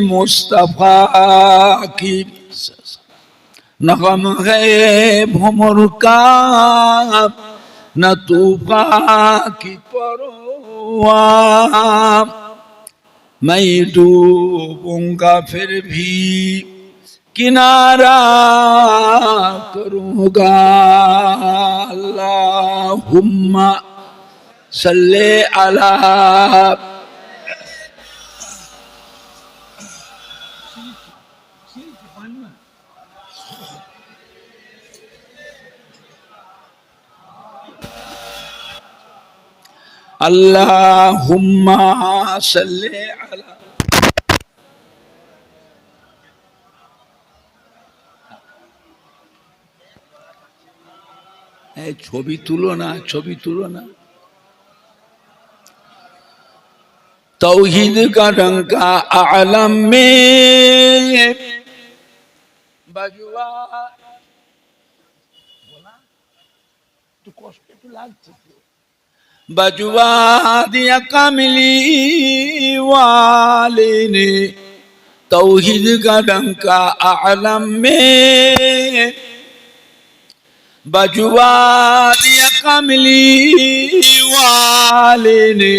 मुस्तफा की, न गम है भुमर का न तूफा की परवाह, मैं डूबूंगा फिर भी किनारा करूंगा। अल्लाहुम्मा सल्ले अला, अल्लाहुम्मा सल्ले अला। ছবি তুলো না, ছবি তুলো না। तौहीद का डंका आलम में बजवा, तो कष्ट तो लागছে, बजवा दिया कमली वाले ने, तौहीद का डंका आलम में बजवा दिया कमली वाले ने,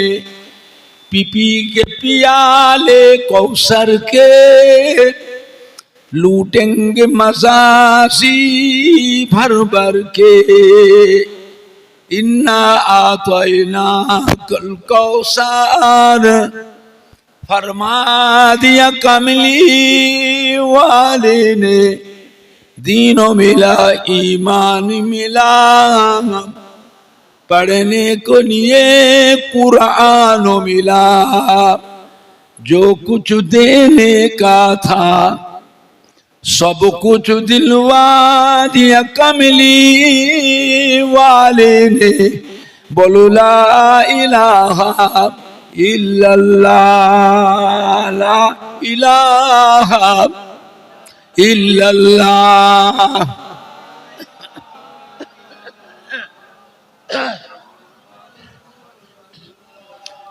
पीपी के पियाले कौसर के लूटेंगे मजासी भर भर के, इन्ना आतैना कल कौसर फरमा दिया कमली वाले ने, दीनों मिला ईमान मिला, पढ़ने को लिए कुरान मिला, जो कुछ देने का था सब कुछ दिलवा दिया कमली वाले ने, बोलो ला इलाहा इल्लल्लाह, ला इलाहा इल्लल्लाह,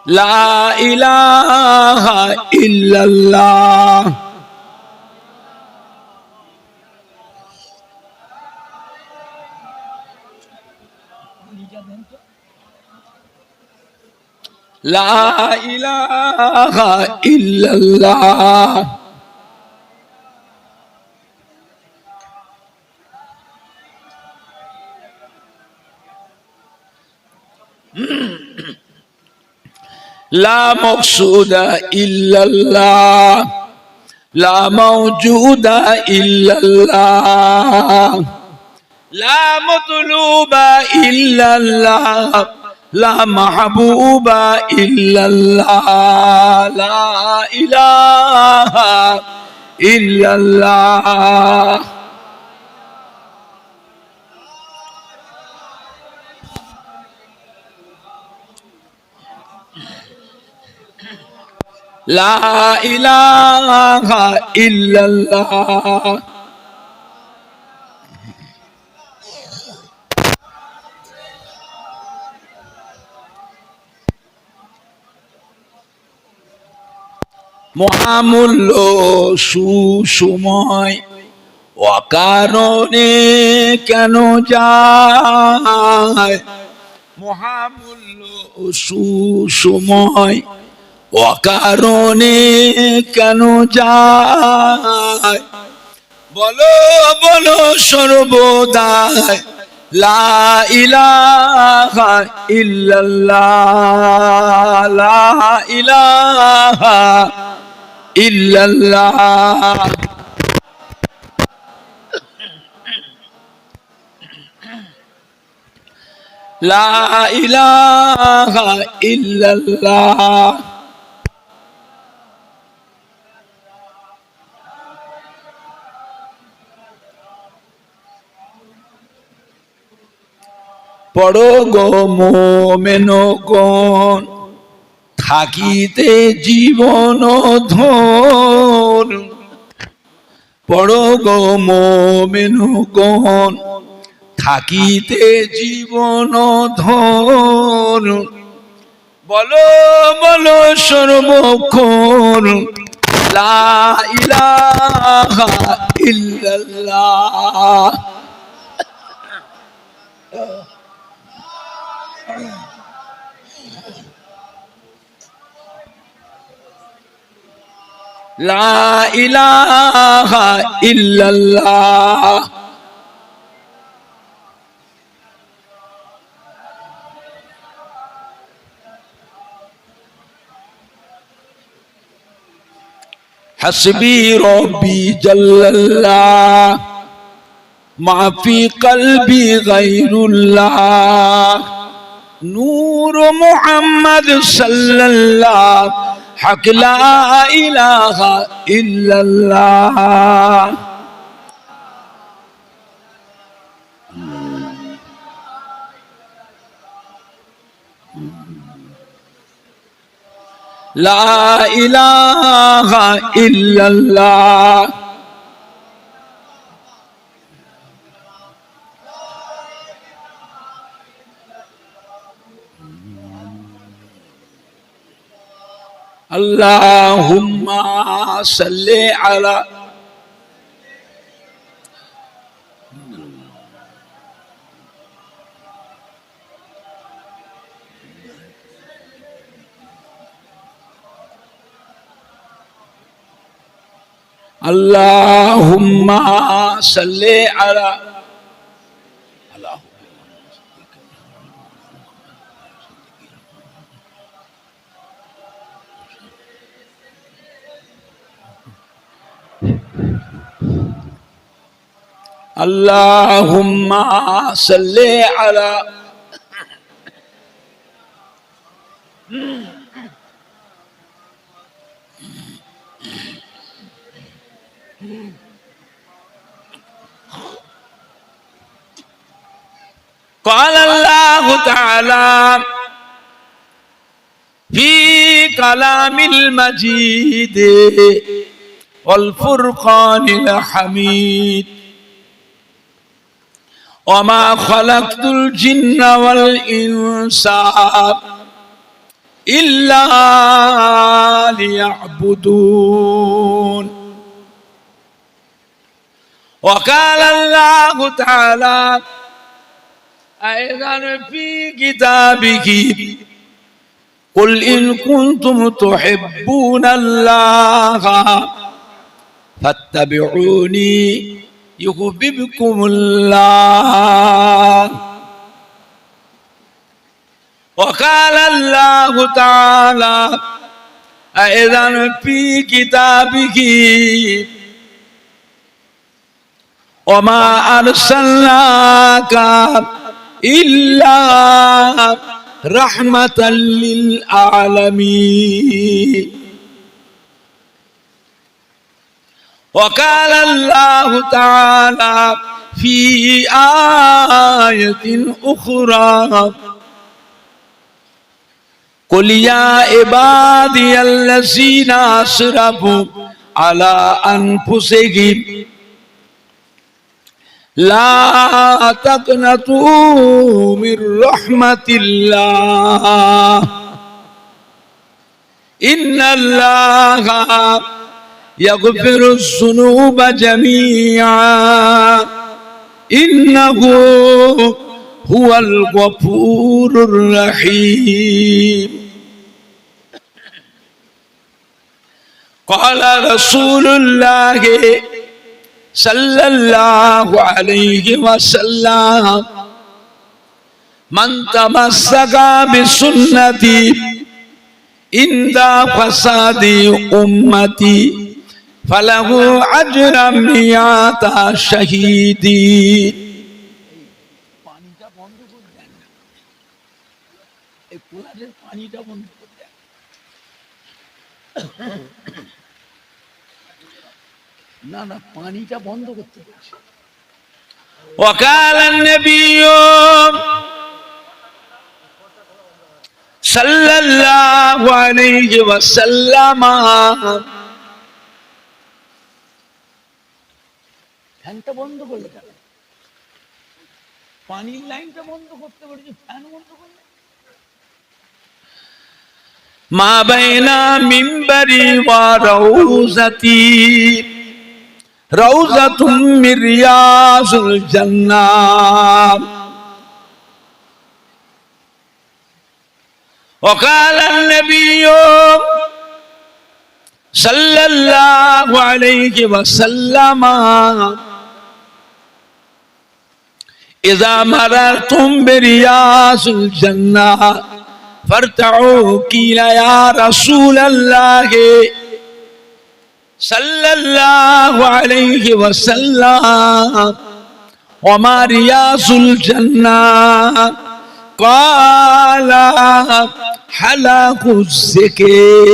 ला इलाहा इल्लल्लाह, ला इलाहा इल्लल्लाह। ला मक़सूदा इल्लल्लाह, ला मौजूदा इल्लल्लाह, ला मतलूबा इल्लल्लाह, ला महबूबा इल्लल्लाह, ला इलाहा इल्लल्लाह। লা ইলাহা ইল্লাল্লাহ। মহামূল্য সুসময় অকারণে কেন যায়, মহামূল্য সুসময় অকারণে কেন যায়, বলো বলো সর্বদাই লা ইলাহা ইল্লাল্লাহ, লা ইলাহা ইল্লাল্লাহ। লা ইলাহা ইল্লাল্লাহ। পড়ো গো মোমেনগণ থাকিতে জীবন ধন, পড়ো গো মোমেনগণ থাকিতে জীবন ধন, বলো বলো সর্বক্ষণ লা ইলাহা ইল্লাল্লাহ। লা ইলাহা ইল্লাল্লাহ। হাসবি রব্বি জাল্লাল্লাহ মা ফি কলবি গায়রুল্লাহ, নূর মুহাম্মদ সাল্লাল্লাহ হক লা ইলাহা ইল্লাল্লাহ। লা ইলাহা ইল্লাল্লাহ। আল্লাহুম্মা সাল্লি আলা আল্লাহুম্মা সাল্লি আলা আল্লাহুম্মা সাল্লি আলা قال الله تعالى في كلام المجيد والفرقان الحميد وما خلقت الجن والإنس إلا ليعبدون. وقال الله تعالى أيضا في كتابه قل إن كنتم تحبون الله فاتبعوني يحببكم الله. وقال الله تعالى أيضا في كتابه وما أرسلناك إلا رحمة للعالمين. وقال الله تعالى في آية أخرى কুল ইয়া ইবাদিয়াল্লাযীনা আসরাফু আলা আনফুসিহিম লা তাকনাতু মির রাহমাতিল্লাহ ইন্নাল্লাহা ইয়াগফিরুয যুনুবা জামিআ ইন্নাহু হুয়াল গফুরুর রহিম। ক্বালা রাসূলুল্লাহ সাল্লাল্লাহু আলাইহি ওয়াসাল্লাম মান তামাসসাকা বিসুন্নতি ইনদা ফাসাদি উম্মতি ফালাহু আজরাম মিয়াতা শাহীদিন। পানিটা বন্ধ করে দেন, এই কুলারের পানিটা বন্ধ করে দেন। না না, পানিটা বন্ধ করতে বলছে। ওয়াকালা নবিয়্যু সাল্লাল্লাহু আলাইহি ওয়াসাল্লাম, ফ্যানটা বন্ধ করলে কেন? পানির লাইনটা বন্ধ করতে বলেছে, ফ্যান বন্ধ করলে? মা বাইনা মিম্বারি ওয়া রাউযাতি রাউযাতুম মির রিয়াযিল জান্নাহ। وقال النبي صلى الله عليه وسلم إذا مررتم برياض الجنة فارتعوا. قيل يا رسول الله صلى الله عليه وسلم وما رياض الجنة؟ قال حلق الذكر.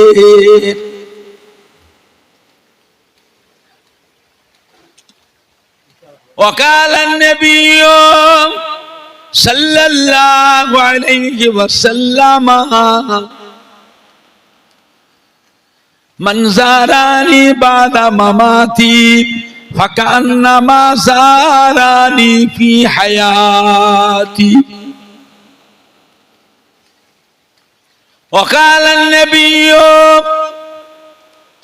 وقال النبي صلى الله عليه وسلم من زارني بعد مماتي فكأنما زارني في حياتي. وقال النبي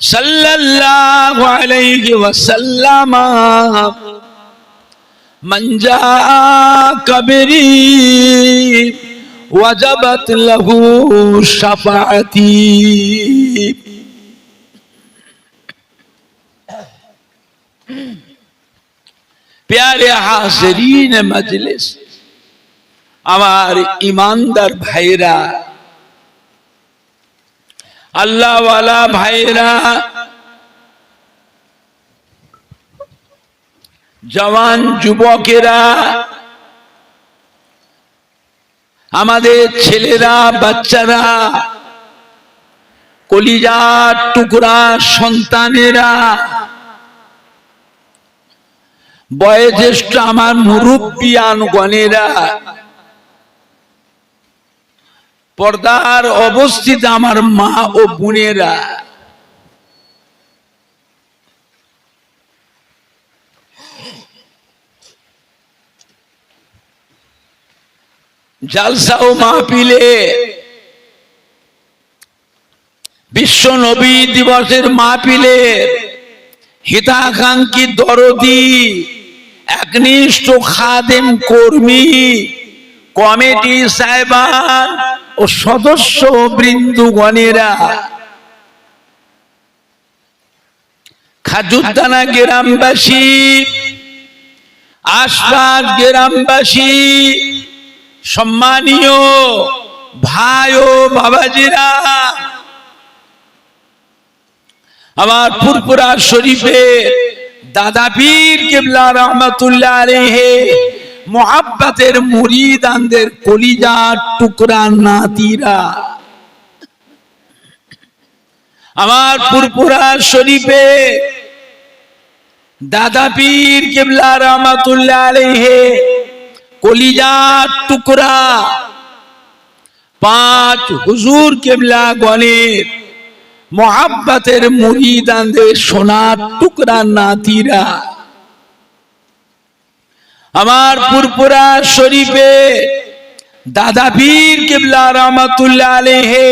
صلى الله عليه وسلم من جاء قبري وجبت له شفاعتي. प्यारे हाज़रीन मजलिस, আমার ईमानदार भाईरा, আল্লাহ ওয়ালা ভাইরা, জওয়ান যুবকেরা, আমাদের ছেলেরা, বাচ্চারা, কলিজার টুকরা সন্তানেরা, বয়োজ্যেষ্ঠ আমার মুরব্বিয়ানগণেরা, পর্দার অবস্থিত আমার মা ও বোনেরা, জালসা ও মাহফিলে বিশ্ব নবী দিবসের মাহফিলের হিতাকাঙ্ক্ষী দরদি একনিষ্ঠ খাদেম কর্মী কমিটি সাহেবান ও সদস্য বৃন্দগণেরা, খাজুদ্দানা গ্রামবাসী, আশপাশ গ্রামবাসী, সম্মানীয় ভাই ও বাবাজিরা, আমার ফুরফুরা শরীফের দাদা পীর কিবলা রহমাতুল্লাহ আলাইহি মুহাব্বতের মুরিদানদের কলিজার টুকরা নাতিরা, আমার ফুরফুরা শরীফে দাদা পীর কিবলা রহমাতুল্লাহ আলাইহি কলিজার টুকরা পাঁচ হুজুর কেবলা গণের মোহাব্বতের মুরিদানদের সোনার টুকরা নাতিরা আমার পুরপুরা শরীফে দাদা পীর কেবলা রহমাতুল্লাহ আলাইহি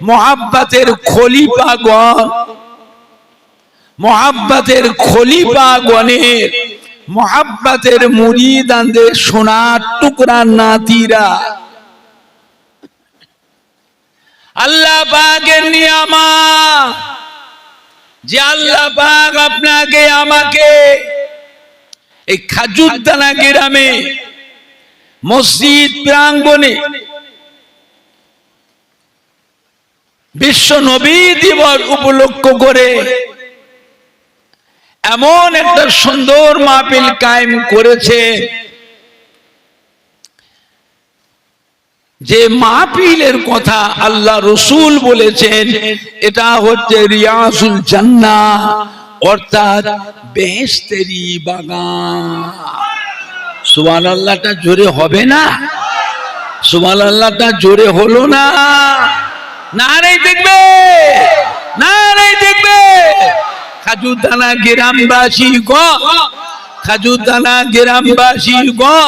মোহাব্বতের খলিফাগণ মোহাব্বতের খলিফাগণের মোহাব্বতের মুরিদানদের সোনার টুকরা নাতিরা আল্লাহ পাকের নিয়ামত যে আল্লাহ পাক আপনাকে আমাকে এই খাজুরদানা গ্রামে মসজিদ প্রাঙ্গণে বিশ্ব নবী দিবস উপলক্ষ করে এমন একটা সুন্দর মাহফিল কায়েম করেছে যে মাহফিলের কথা আল্লাহ রসুল বলেছেন এটা হচ্ছে রিয়াজুল জান্নাহ অর্থাৎ বেহেশতেরি বাগান। সুবহানাল্লাহটা জোরে হবে না? সুবহানাল্লাহটা জোরে হলো না? নারে দেখবে, নারে দেখবে। খাজুরদানা গ্রামবাসী গো, খাজুরদানা গ্রামবাসী গো,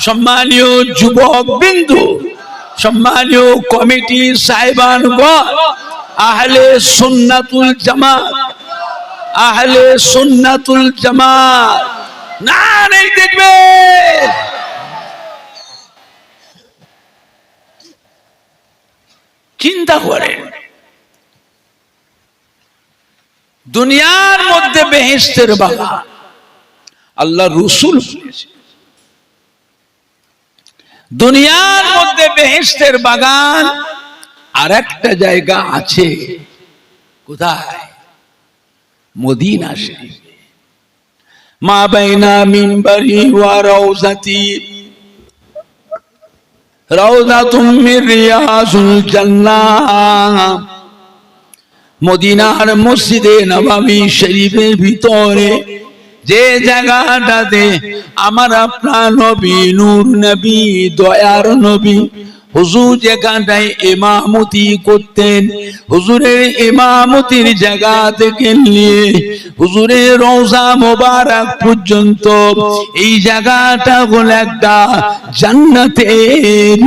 সম্মানীয় যুবক বিন্দু, সম্মানীয় কমিটি সাহেবান গো, আহলে সুন্নাতুল জামাত, আহলে সুন্নাতুল জামাত নারে দেখবে। চিন্তা করেন দুনিয়ার মধ্যে বেহেশতের বাগান আল্লাহ রসুল বলেছে, দুনিয়ার মধ্যে বেহেশতের বাগান আর একটা জায়গা আছে। কোথায়? মদিনা শরীফে। মা বাইনা মিম্বরি ওয়া রাউজাতি রাউজাতুম মির রিয়াজুল জান্নাহ। মদিনার মসজিদে নববী শরীফের ভিতরে যে জায়গাটাতে আমার আপনার নবী নূর নবী দয়ার নবী হুজুর যেখানটায় ইমামতি করতেন, হুজুরের ইমামতির জায়গা থেকে নিয়ে হুজুরের রওজা মোবারক পর্যন্ত এই জায়গাটা হলো একটা জান্নাতের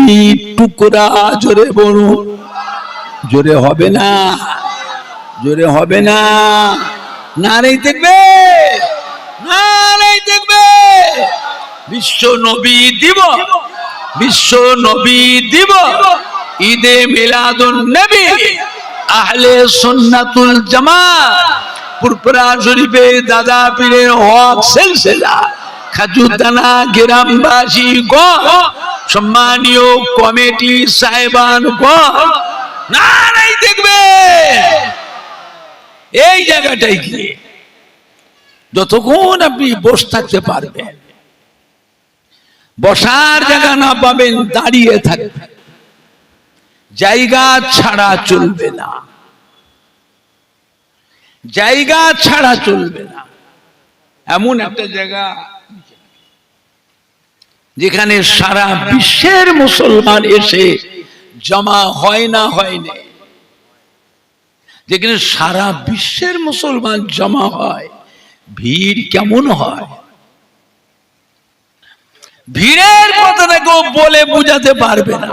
টুকরা। জোরে বলুন, জোরে হবে না? জোরে হবে না? নারে দেখবে, নারে দেখবে। বিশ্ব নবী দিবস, বিশ্ব নবী দিবস, ঈদে মিলাদুন নবী, আহলে সুন্নাতুল জামাত, পুরপুরা শরীফে দাদা পীরের হক সিলসিলা খাজুরদানা গ্রামবাসী গো, সম্মানীয় কমিটি সাহেবান গো, নারে দেখবে। এই জায়গাটাই কি যতক্ষণ আপনি বসে থাকতে পারবেন, বসার জায়গা না পাবেন দাঁড়িয়ে থাকবেন, জায়গা ছাড়া চলবে না, জায়গা ছাড়া চলবে না। এমন একটা জায়গা যেখানে সারা বিশ্বের মুসলমান এসে জমা হয় না, হয়নি, যেখানে সারা বিশ্বের মুসলমান জমা হয়, ভিড় কেমন হয়? ভিড়ের কথাটা কেউ বলে বোঝাতে পারবে না,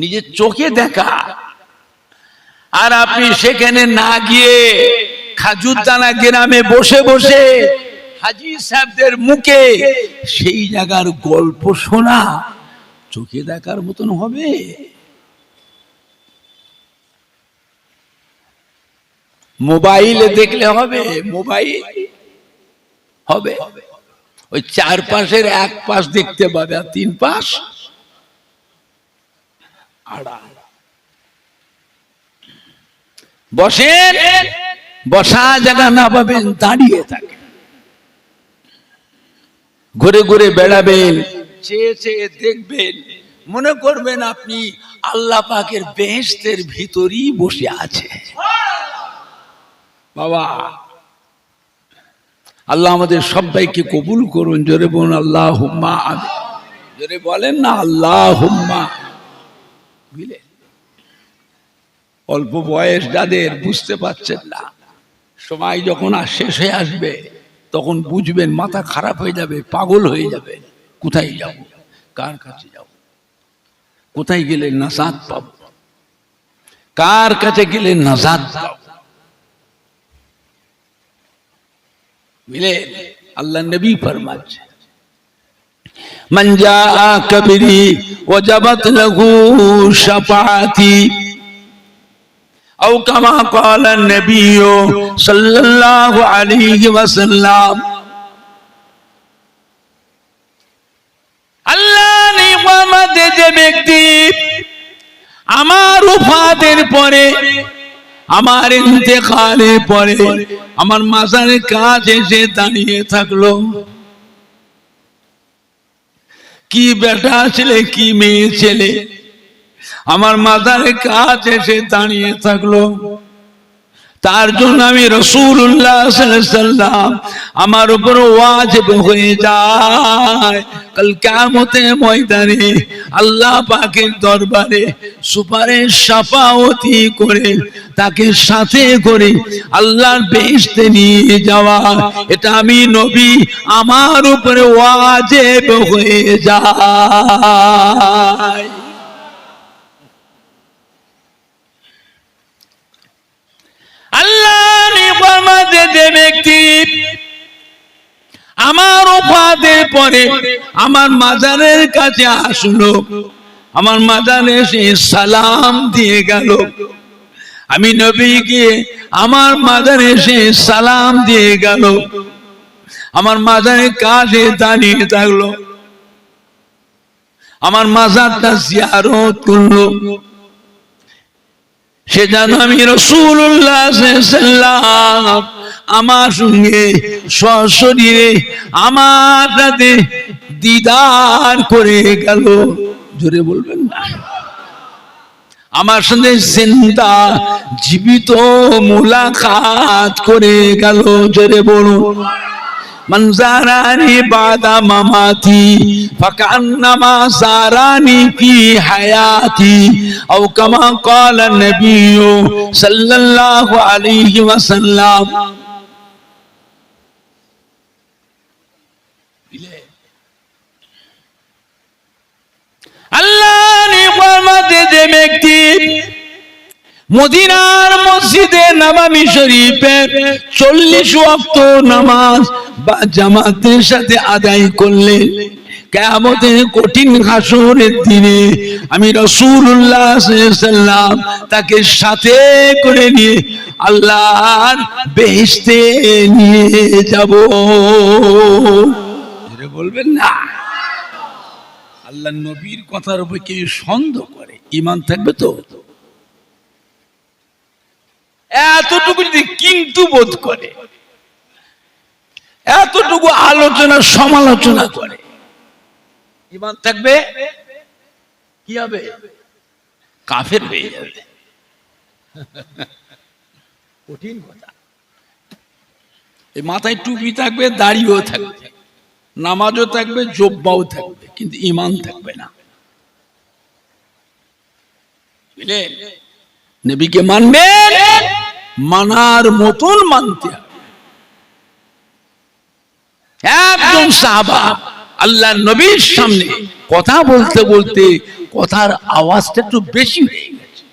নিজের চোখে দেখা। আর আপনি সেখানে না গিয়ে খাজুরদানা গ্রামে বসে বসে হাজী সাহেবদের মুখে সেই জায়গার গল্প শোনা চোখে দেখার মতন হবে? মোবাইলে দেখলে হবে? মোবাইল হবে? ওই চার পাশের এক পাশ দেখতে পাবে, আর তিন পাশ আড়াল। বসেন, বসা জায়গা না পাবেন দাঁড়িয়ে থাকে, ঘুরে ঘুরে বেড়াবেন, চেয়ে চেয়ে দেখবেন, মনে করবেন আপনি আল্লাহ পাকের বেহেশতের ভিতরই বসে আছে। বাবা, আল্লাহ আমাদের সবাইকে কবুল করুন। জোরে বলুন আল্লাহুম্মা আমিন। জোরে বলেন না আল্লাহুম্মা। বুঝলেন? অল্প বয়স যাদের বুঝতে পারছেন না, সময় যখন শেষ হয়ে আসবে তখন বুঝবেন, মাথা খারাপ হয়ে যাবে, পাগল হয়ে যাবে। কোথায় যাব, কার কাছে যাব, কোথায় গেলে নাজাত পাব, কার কাছে গেলে নাজাত পাব। মিলে আল্লাহ নবী ফরমাচ্ছে, মান জাআ কবরি ওয়াজাবাত লাহু শাফাআতি আও কামা ক্বালা নবী সাল্লাল্লাহু আলাইহি ওয়াসাল্লাম। আল্লাহ নিয়ামতে যে ব্যক্তি আমার ওফাতের পরে, আমার ইন্তেকালের পরে আমার মাজারের কাছে এসে দাঁড়িয়ে থাকলো, কি বেটা ছেলে কি মেয়ে ছেলে আমার মাজারের কাছে এসে দাঁড়িয়ে থাকলো, তার জন্য আমি রাসূলুল্লাহ সাল্লাল্লাহু আলাইহি ওয়াসাল্লাম আমার উপর ওয়াজিব হয়ে যায় কাল কিয়ামতের ময়দানে আল্লাহ পাকের দরবারে সুপারিশ শাফাআতি করে তাকে সাথে করে আল্লাহর বেহেশতে নিয়ে যাওয়া। এটা আমি নবী আমার উপরে ওয়াজিব হয়ে যায়। আল্লাহ নিয়ামতে যে ব্যক্তি আমার ওফাতের পরে আমার মাজারের কাছে আসলো, আমার মাজারে এসে সালাম দিয়ে গেল, আমি নবীকে আমার মাজারে এসে সালাম দিয়ে গেল, আমার মাজারের কাছে দাঁড়িয়ে থাকলো, আমার মাজারটা জিয়ারত করলো, সে যেন আমি রাসূলুল্লাহ সাল্লাল্লাহু আলাইহি ওয়াসাল্লাম আমার সঙ্গে সশরীরে আমার সাথে দিদার করে গেল। জোরে বলবেন না, আমার সঙ্গে জিন্দা জীবিত মুলাকাত করে গেল। জোরে বলুন, মান জারানি বাদা মামাতি ফাকান্নামা জারানি ফি হায়াতি আও কামা ক্বালা নবী সাল্লাল্লাহু আলাইহি ওয়াসাল্লাম। আল্লাহ নিয়ামতে যে ব্যক্তি মদিনার মসজিদে নববী শরীফে 40 ওয়াক্ত নামাজ বা জামাতের সাথে আদায় করলে কিয়ামতের কঠিন হাসরের দিনে আমি রাসূলুল্লাহ সাল্লাল্লাহু আলাইহি ওয়াসাল্লাম তাকে সাথে করে নিয়ে আল্লাহর বেহেশতে নিয়ে যাব। এটা বলবেন না, আল্লাহ নবীর কথার উপর কেউ সন্দেহ করে ঈমান থাকবে তো? এতটুকু যদি কিন্তু বোধ করে, এতটুকু আলোচনা সমালোচনা করে, ঈমান থাকবে? কি হবে? কাফের হয়ে যাবে। কঠিন কথা। এই মাথায় টুপি থাকবে, দাড়িও থাকবে, নামাজও থাকবে, জুব্বাও থাকবে, কিন্তু ঈমান থাকবে না। বুঝলেন? নবীকে মানবেন, মানার মতন মানতে হবে। একজন সাহাবা আল্লাহ নবীর সামনে কথা বলতে বলতে কথার আওয়াজটা একটু বেশি হয়ে গেছে,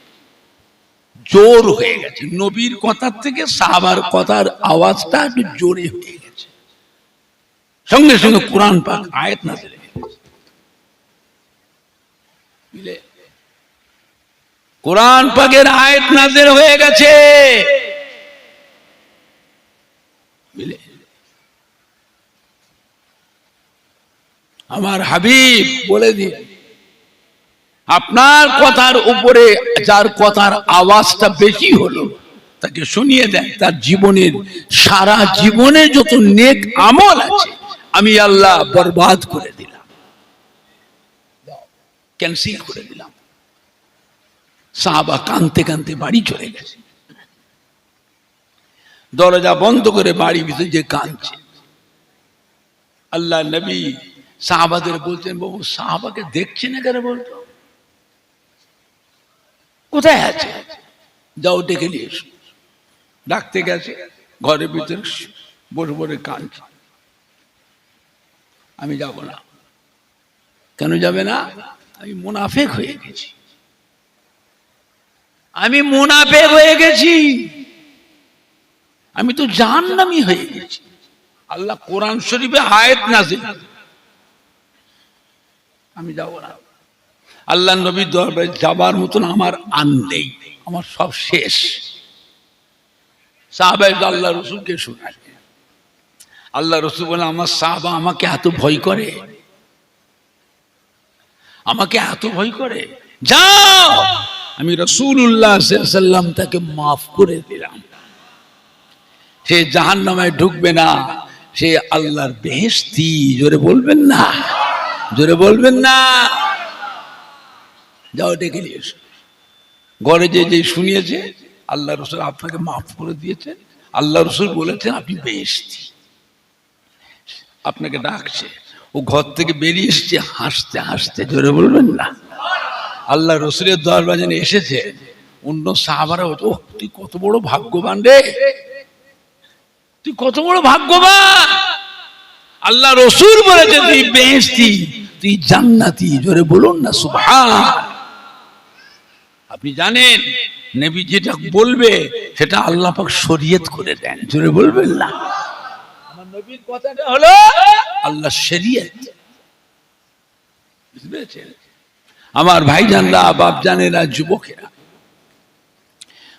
জোর হয়ে গেছে। নবীর কথার থেকে সাহাবার কথার আওয়াজটা একটু জোরে হয়ে গেছে। সঙ্গে সঙ্গে কোরআন পাক আয়াত নাযিল হয়ে গেছে। কোরআন পাকের আয়াত নাযিল হয়ে গেছে। আমার হাবিব বলে দিন, আপনার কথার উপরে যার কথার আওয়াজটা বেশি হলো তাকে শুনিয়ে দেন, তার জীবনের সারা জীবনে যত নেক আমল আছে আমি আল্লাহ বরবাদ করে দিলাম, ক্যান্সেল করে দিলাম। সাহাবা কাঁদতে কাঁদতে বাড়ি চলে গেছে, দরজা বন্ধ করে বাড়ি ভিতরে যে কাঁদছে। আল্লাহ নবী সাহাবাদের বলছেন, বাবু সাহাবাকে দেখছি না কেন বলতো, কোথায় আছে, যাও ডেকে নিয়ে এসো। ডাকতে গেছে, ঘরের ভিতরে বসে বসে কাঁদছে। আমি যাব না। কেন যাবে না? আমি মুনাফিক হয়ে গেছি, আমি মুনাফিক হয়ে গেছি, আমি তো জাহান্নামী হয়ে গেছি। আল্লাহ কোরআন শরীফে আয়াত নাযিল, আমি যাব না। আল্লাহ নবীর দরবারে যাবার মতন আমার আর নেই, আমার সব শেষ। সাহাবায়ে আল্লাহ রাসূলকে শোনায়, আল্লাহ রাসূল বলে, আমার সাহাবা আমাকে এত ভয় করে, আমাকে এত ভয় করে, যাও আমি রাসূলুল্লাহ সাল্লাল্লাহু আলাইহি ওয়াসাল্লাম তাকে মাফ করে দিলাম, সে জাহান্নামে ঢুকবে না, সে আল্লাহর বেহেশতি। জোরে বলবেন না, জোরে বলবেন না। যাও ডেকে নিয়ে এসো। ঘরে যে যে শুনিয়েছে, আল্লাহ রাসূল আপনাকে মাফ করে দিয়েছেন, আল্লাহ রাসূল বলেছেন আপনি বেহেশতি, আপনাকে ডাকছে। ও ঘর থেকে বেরিয়ে এসেছে হাসতে হাসতে। জোরে বলবেন না। আল্লাহ রাসূলের দরবারে যেন এসেছে, অন্য সাহাবারা ও তুই কত বড় ভাগ্যবান রে, তুই কত বড় ভাগ্যবান। আল্লাহ রাসূল বলেছে তুই বেহেশতি, তুই জান্নাতি। জোরে বলুন না সুবহান। আপনি জানেন নবী যেটা বলবে সেটা আল্লাহ পাক শরীয়ত করে দেন। জোরে বলবেন না। আমার নবীর কথাটা হলো আল্লাহ শরীয়ত। বুঝেছেন আমার ভাইজানরা, বাপজানেরা, যুবকেরা,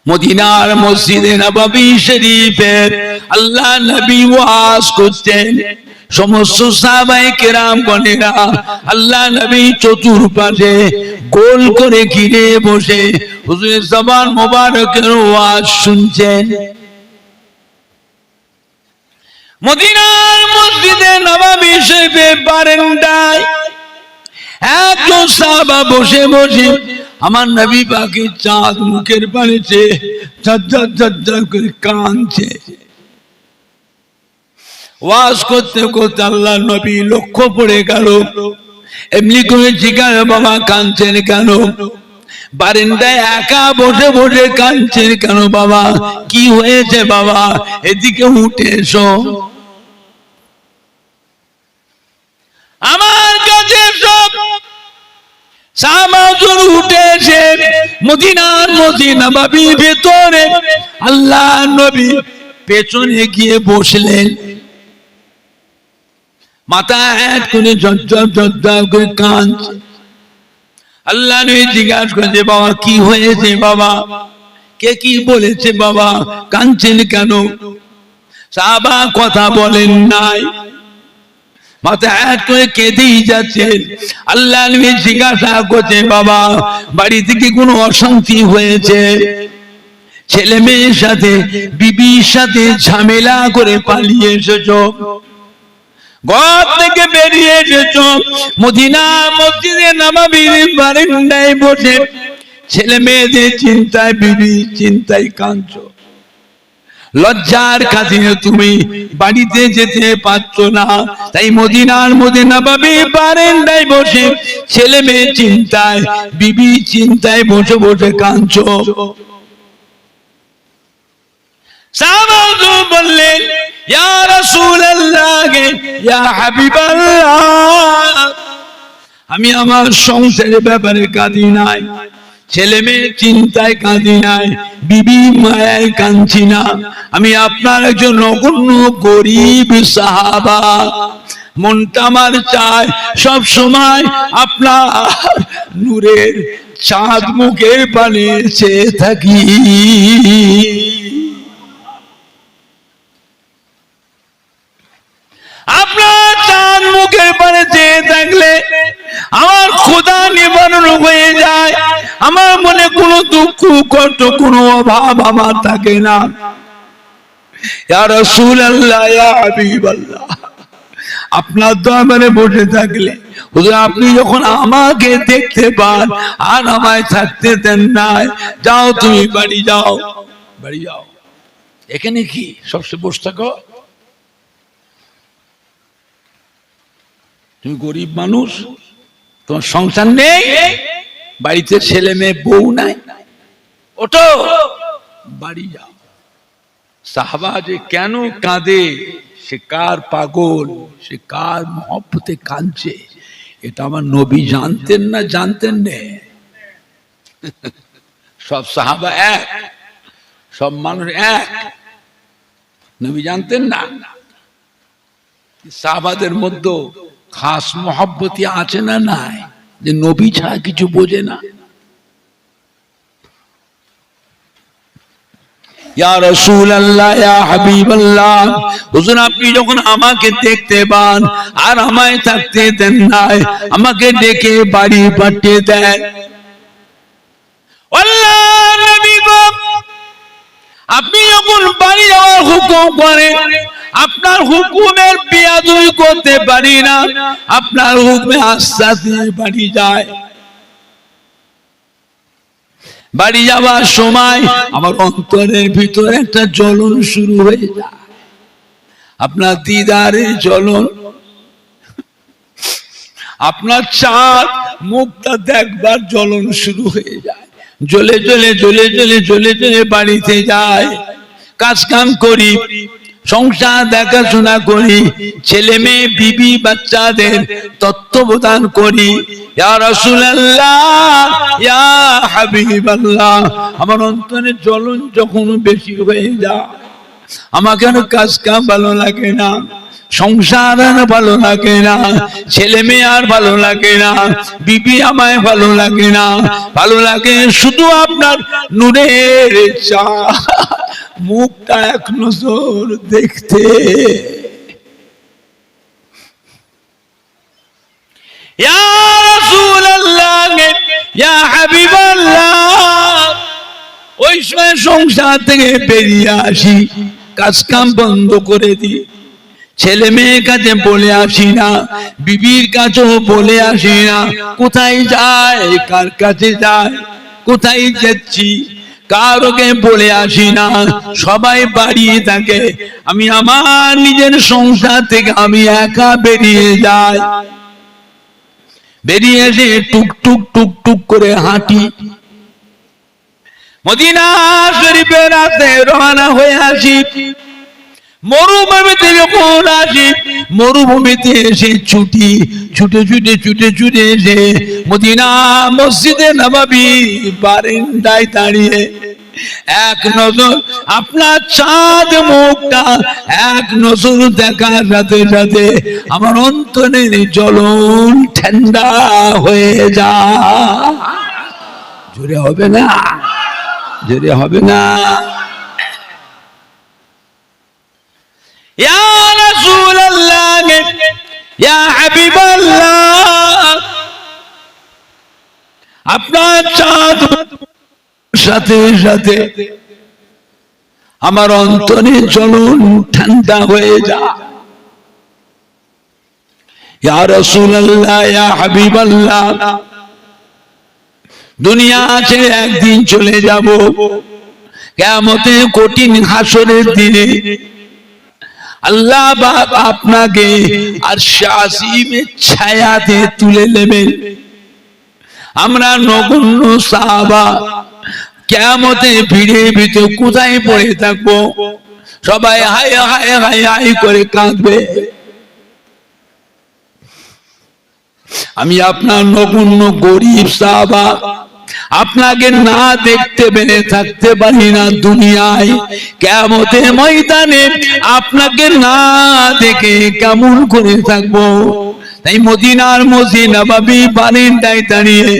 মদিনার মসজিদে নববী শরীফের আল্লাহ নবী ওয়াজ করতেন। সমস্ত সাহাবায়ে কেরাম গণেরা আল্লাহ নবী চতুর্পাশে গোল করে ঘিরে বসে হুজুরের জবান মোবারকের ওয়াজ শুনছেন। মদিনার মসজিদে নববী শরীফের বারান্দায় একজন সাহাবা বসে বসে আমার নবী পাকের চাঁদ মুখের পানিতে ঝরঝর ঝরঝর করে কাঁদছে। ওয়াজ করতে করতে আল্লাহ নবী লক্ষ্য পড়ে গেল, এমনি করে জিজ্ঞাসা, বাবা কাঁদছেন কেন? বারান্দায় একা বসে বসে কাঁদছেন কেন বাবা? কি হয়েছে বাবা? এদিকে উঠে এসো, আমার কাছে সব সাহাবাজন উঠে এসে মদিনার মসজিদ নববীর ভেতরে আল্লাহ নবী পেছনে গিয়ে বসলেন। মাথা হেঁট করে ঝরঝর ঝরঝর করে কাঁদছে। আল্লাহ নবী জিজ্ঞাসা করেছে, বাবা কি হয়েছে বাবা? কে কি বলেছে বাবা? কাঁদছেন কেন? সাহাবা কথা বলেন নাই, মাথা হাত করে কেঁদেই যাচ্ছেন। আল্লাহ নবী জিজ্ঞাসা করছে, বাবা বাড়ি থেকে কোনো অশান্তি হয়েছে? ছেলে মেয়ের সাথে, বিবির সাথে ঝামেলা করে পালিয়ে এসেছো, ঘর থেকে বেরিয়ে এসেছো, মদিনা মসজিদে নববীর বারান্দায় বসে ছেলে মেয়েদের চিন্তায়, বিবির চিন্তায় কাঁদছো। লজ্জার কারণে তুমি বাড়িতে যেতে পারছো না, তাই মদিনার মধ্যে নববী বারান্দায় বসে ছেলে মেয়ে চিন্তায়, বিবি চিন্তায় বসে বসে কাঁদছো। সাহাবাগণ বললেন, ইয়া রাসূলুল্লাহ, ইয়া হাবিবাল্লাহ, আমি আমার সংসারের ব্যাপারে কাঁদি নাই, ছেলে মেয়ে চিন্তায় কাঁদি নাই, বিবি মায়ায় কাঁদছি না। আমি আপনার একজন নগণ্য গরিব সাহাবা, মনটা আমার চায় সব সময় আপনার নূরের চাঁদ মুখের পানে চেয়ে থাকি। আপনার চাঁদ মুখের পানে চেয়ে থাকলে আমার ক্ষুধা নিবারণ হয়ে যায়, আমার মনে কোনো দুঃখ কষ্ট কোনো অভাব আমার থাকে না। ইয়া রাসূলুল্লাহ, ইয়া হাবিবাল্লাহ, আপনার দরবারে বসে থাকলে হুজুর আপনি যখন আমাকে দেখতে পান আর আমায় থাকতে দেন না, যাও তুমি বাড়ি যাও, বাড়ি যাও। এখানে কি সবসময় বসে থাকো? তুমি গরিব মানুষ, তোমার সংসার নেই, বাড়িতে ছেলে মেয়ে বউ নাই, ওঠো বাড়ি যাও। সাহাবা যে কেন কাঁদে, সে কার পাগল, সে কার মহব্বতে কাঁদছে, এটা আমার নবী জানতেন না জানতেন না? সব সাহাবা এক, সব মানুষ এক, নবী জানতেন না? সাহাবাদের মধ্যে খাস মহব্বতি আছে না নাই, যে নবী ছাড়া কিছু বোঝে না? ইয়া রাসূলুল্লাহ, ইয়া হাবিবাল্লাহ, হুজুর আপনি যখন আমাকে দেখতে পান আর আমায় থাকতে দেন না, আমাকে ডেকে বাড়ি পাঠিয়ে দেন। আল্লাহ নবী গো, আপনি যখন বাড়ি যাওয়ার হুকুম করেন, আপনার হুকুমের বেয়াদবি করতে পারি না, আপনার হুকুমে আস্তে আস্তে বাড়ি যায়। বাড়ি যাওয়ার সময় আমার অন্তরের ভিতরে একটা জ্বলন শুরু হয়ে যায়, আপনার দিদারের জ্বলন, আপনার চাঁদ মুখটা দেখবার জ্বলন শুরু হয়ে যায়। জ্বলে জ্বলে জ্বলে জ্বলে জ্বলে জ্বলে বাড়িতে যায়, কাজ কাম করি, সংসার দেখাশোনা করি, ছেলে মেয়ে বিবি বাচ্চাদের তত্ত্বাবধান করি। ইয়া রাসূলুল্লাহ, ইয়া হাবিবাল্লাহ, আমার অন্তরে জ্বলন যখন বেশি হয়ে যায়, আমাকে আর কাজ কাম ভালো লাগে না, সংসার আর ভালো লাগে না, ছেলে মেয়ে আর ভালো লাগে না, বিবি আমায় ভালো লাগে না, ভালো লাগে শুধু আপনার নূরের চাঁদ মুখটা এক নজর দেখতে। ইয়া রাসূলুল্লাহ, ইয়া হাবিবাল্লাহ, ওই সময় সংসার থেকে বেরিয়ে আসি, কাজ কাম বন্ধ করে দিই, ছেলে মেয়ের কাছে বলে আসি না, বিবির কাছেও বলে আসি না, কোথায় যায়, কার কাছে যায়, কোথায় যাচ্ছি কারোকে বলে আসি না, সবাই বাড়িয়ে থাকে, আমি আমার নিজের সংসার থেকে আমি একা বেরিয়ে যাই। বেরিয়ে এসে টুক টুক টুক টুক করে হাঁটি, মদিনা শরীফের রাতে রওনা হয়ে আসি। মরুভূমিতে যখন আসি, মরুভূমিতে এসে ছুটি ছুটে ছুটে ছুটে ছুটে এসে মদিনা মসজিদে নববী বারান্দায় দাঁড়িয়ে এক নজর আপনার চাঁদ মুখটা এক নজর দেখার সাথে সাথে আমার অন্তরের জ্বলন ঠান্ডা হয়ে যায়। জোরে হবে না, জোরে হবে না। ইয়া রাসূলুল্লাহ, ইয়া হাবিবাল্লাহ, আপনার চাঁদ সাথে সাথে আমার অন্তরে জ্বলন ঠান্ডা হয়ে যায়। ইয়া রাসূলুল্লাহ, ইয়া হাবিবাল্লাহ, দুনিয়া ছেড়ে একদিন চলে যাব, কিয়ামতের কঠিন হাসরের দিনে আল্লাহ পাক আপনাকে আরশে আসিমের ছায়াতে তুলে নেবেন। আমরা নগণ্য সাহাবা কিয়ামতে ভিড়ে ভিতরে কোথায় পড়ে থাকবো, সবাই হায় হায় হায় হায় করে কাঁদবে। আমি আপনার নগণ্য গরিব সাহাবা, আপনাকে না দেখতে পেরে থাকতে পারি না দুনিয়ায়, কিয়ামতের ময়দানে আপনাকে না দেখে কেমন করে থাকবো। তাই মদিনার মসজিদ নববী বারান্দায় দাঁড়িয়ে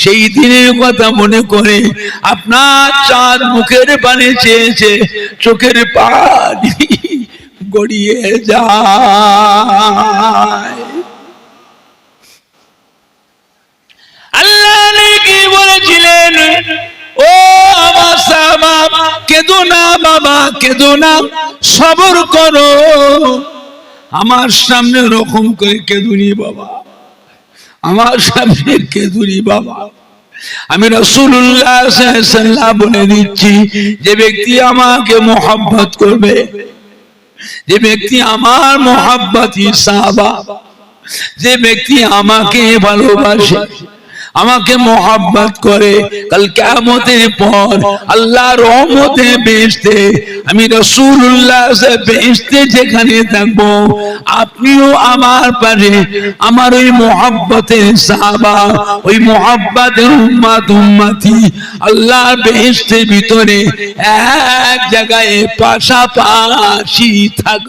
সেই দিনের কথা মনে করে আপনার চাঁদ মুখের পানে চেয়েছে, চোখের পানি গড়িয়ে যায়। আল্লাহ কি বলেছিলেন, ও আমার সাহাবা, কেঁদো না বাবা, কেঁদো না, সবর করো। আমার সামনে রকম করে কেঁদুনি বাবা, আমার সামনে কেঁদুনি বাবা। আমি রাসূলুল্লাহ সাল্লাল্লাহু আলাইহি ওয়াসাল্লাম বলে দিচ্ছি, যে ব্যক্তি আমাকে মহব্বত করবে, যে ব্যক্তি আমার মহব্বতী সাহাবা, যে ব্যক্তি আমাকে ভালোবাসে, আমাকে মোহাব্বত করে, কাল কিয়ামতের পর আল্লাহর রহমতে বেহেশতে, আমি রাসূলুল্লাহ বেহেশতে যেখানে থাকবো, আপনিও আমার পাশে আমার ওই মোহাব্বতের সাহাবা, ওই মোহাব্বতের উম্মত উম্মতি আল্লাহর বেহেশতের ভিতরে এক জায়গায় পাশাপাশি থাকবো।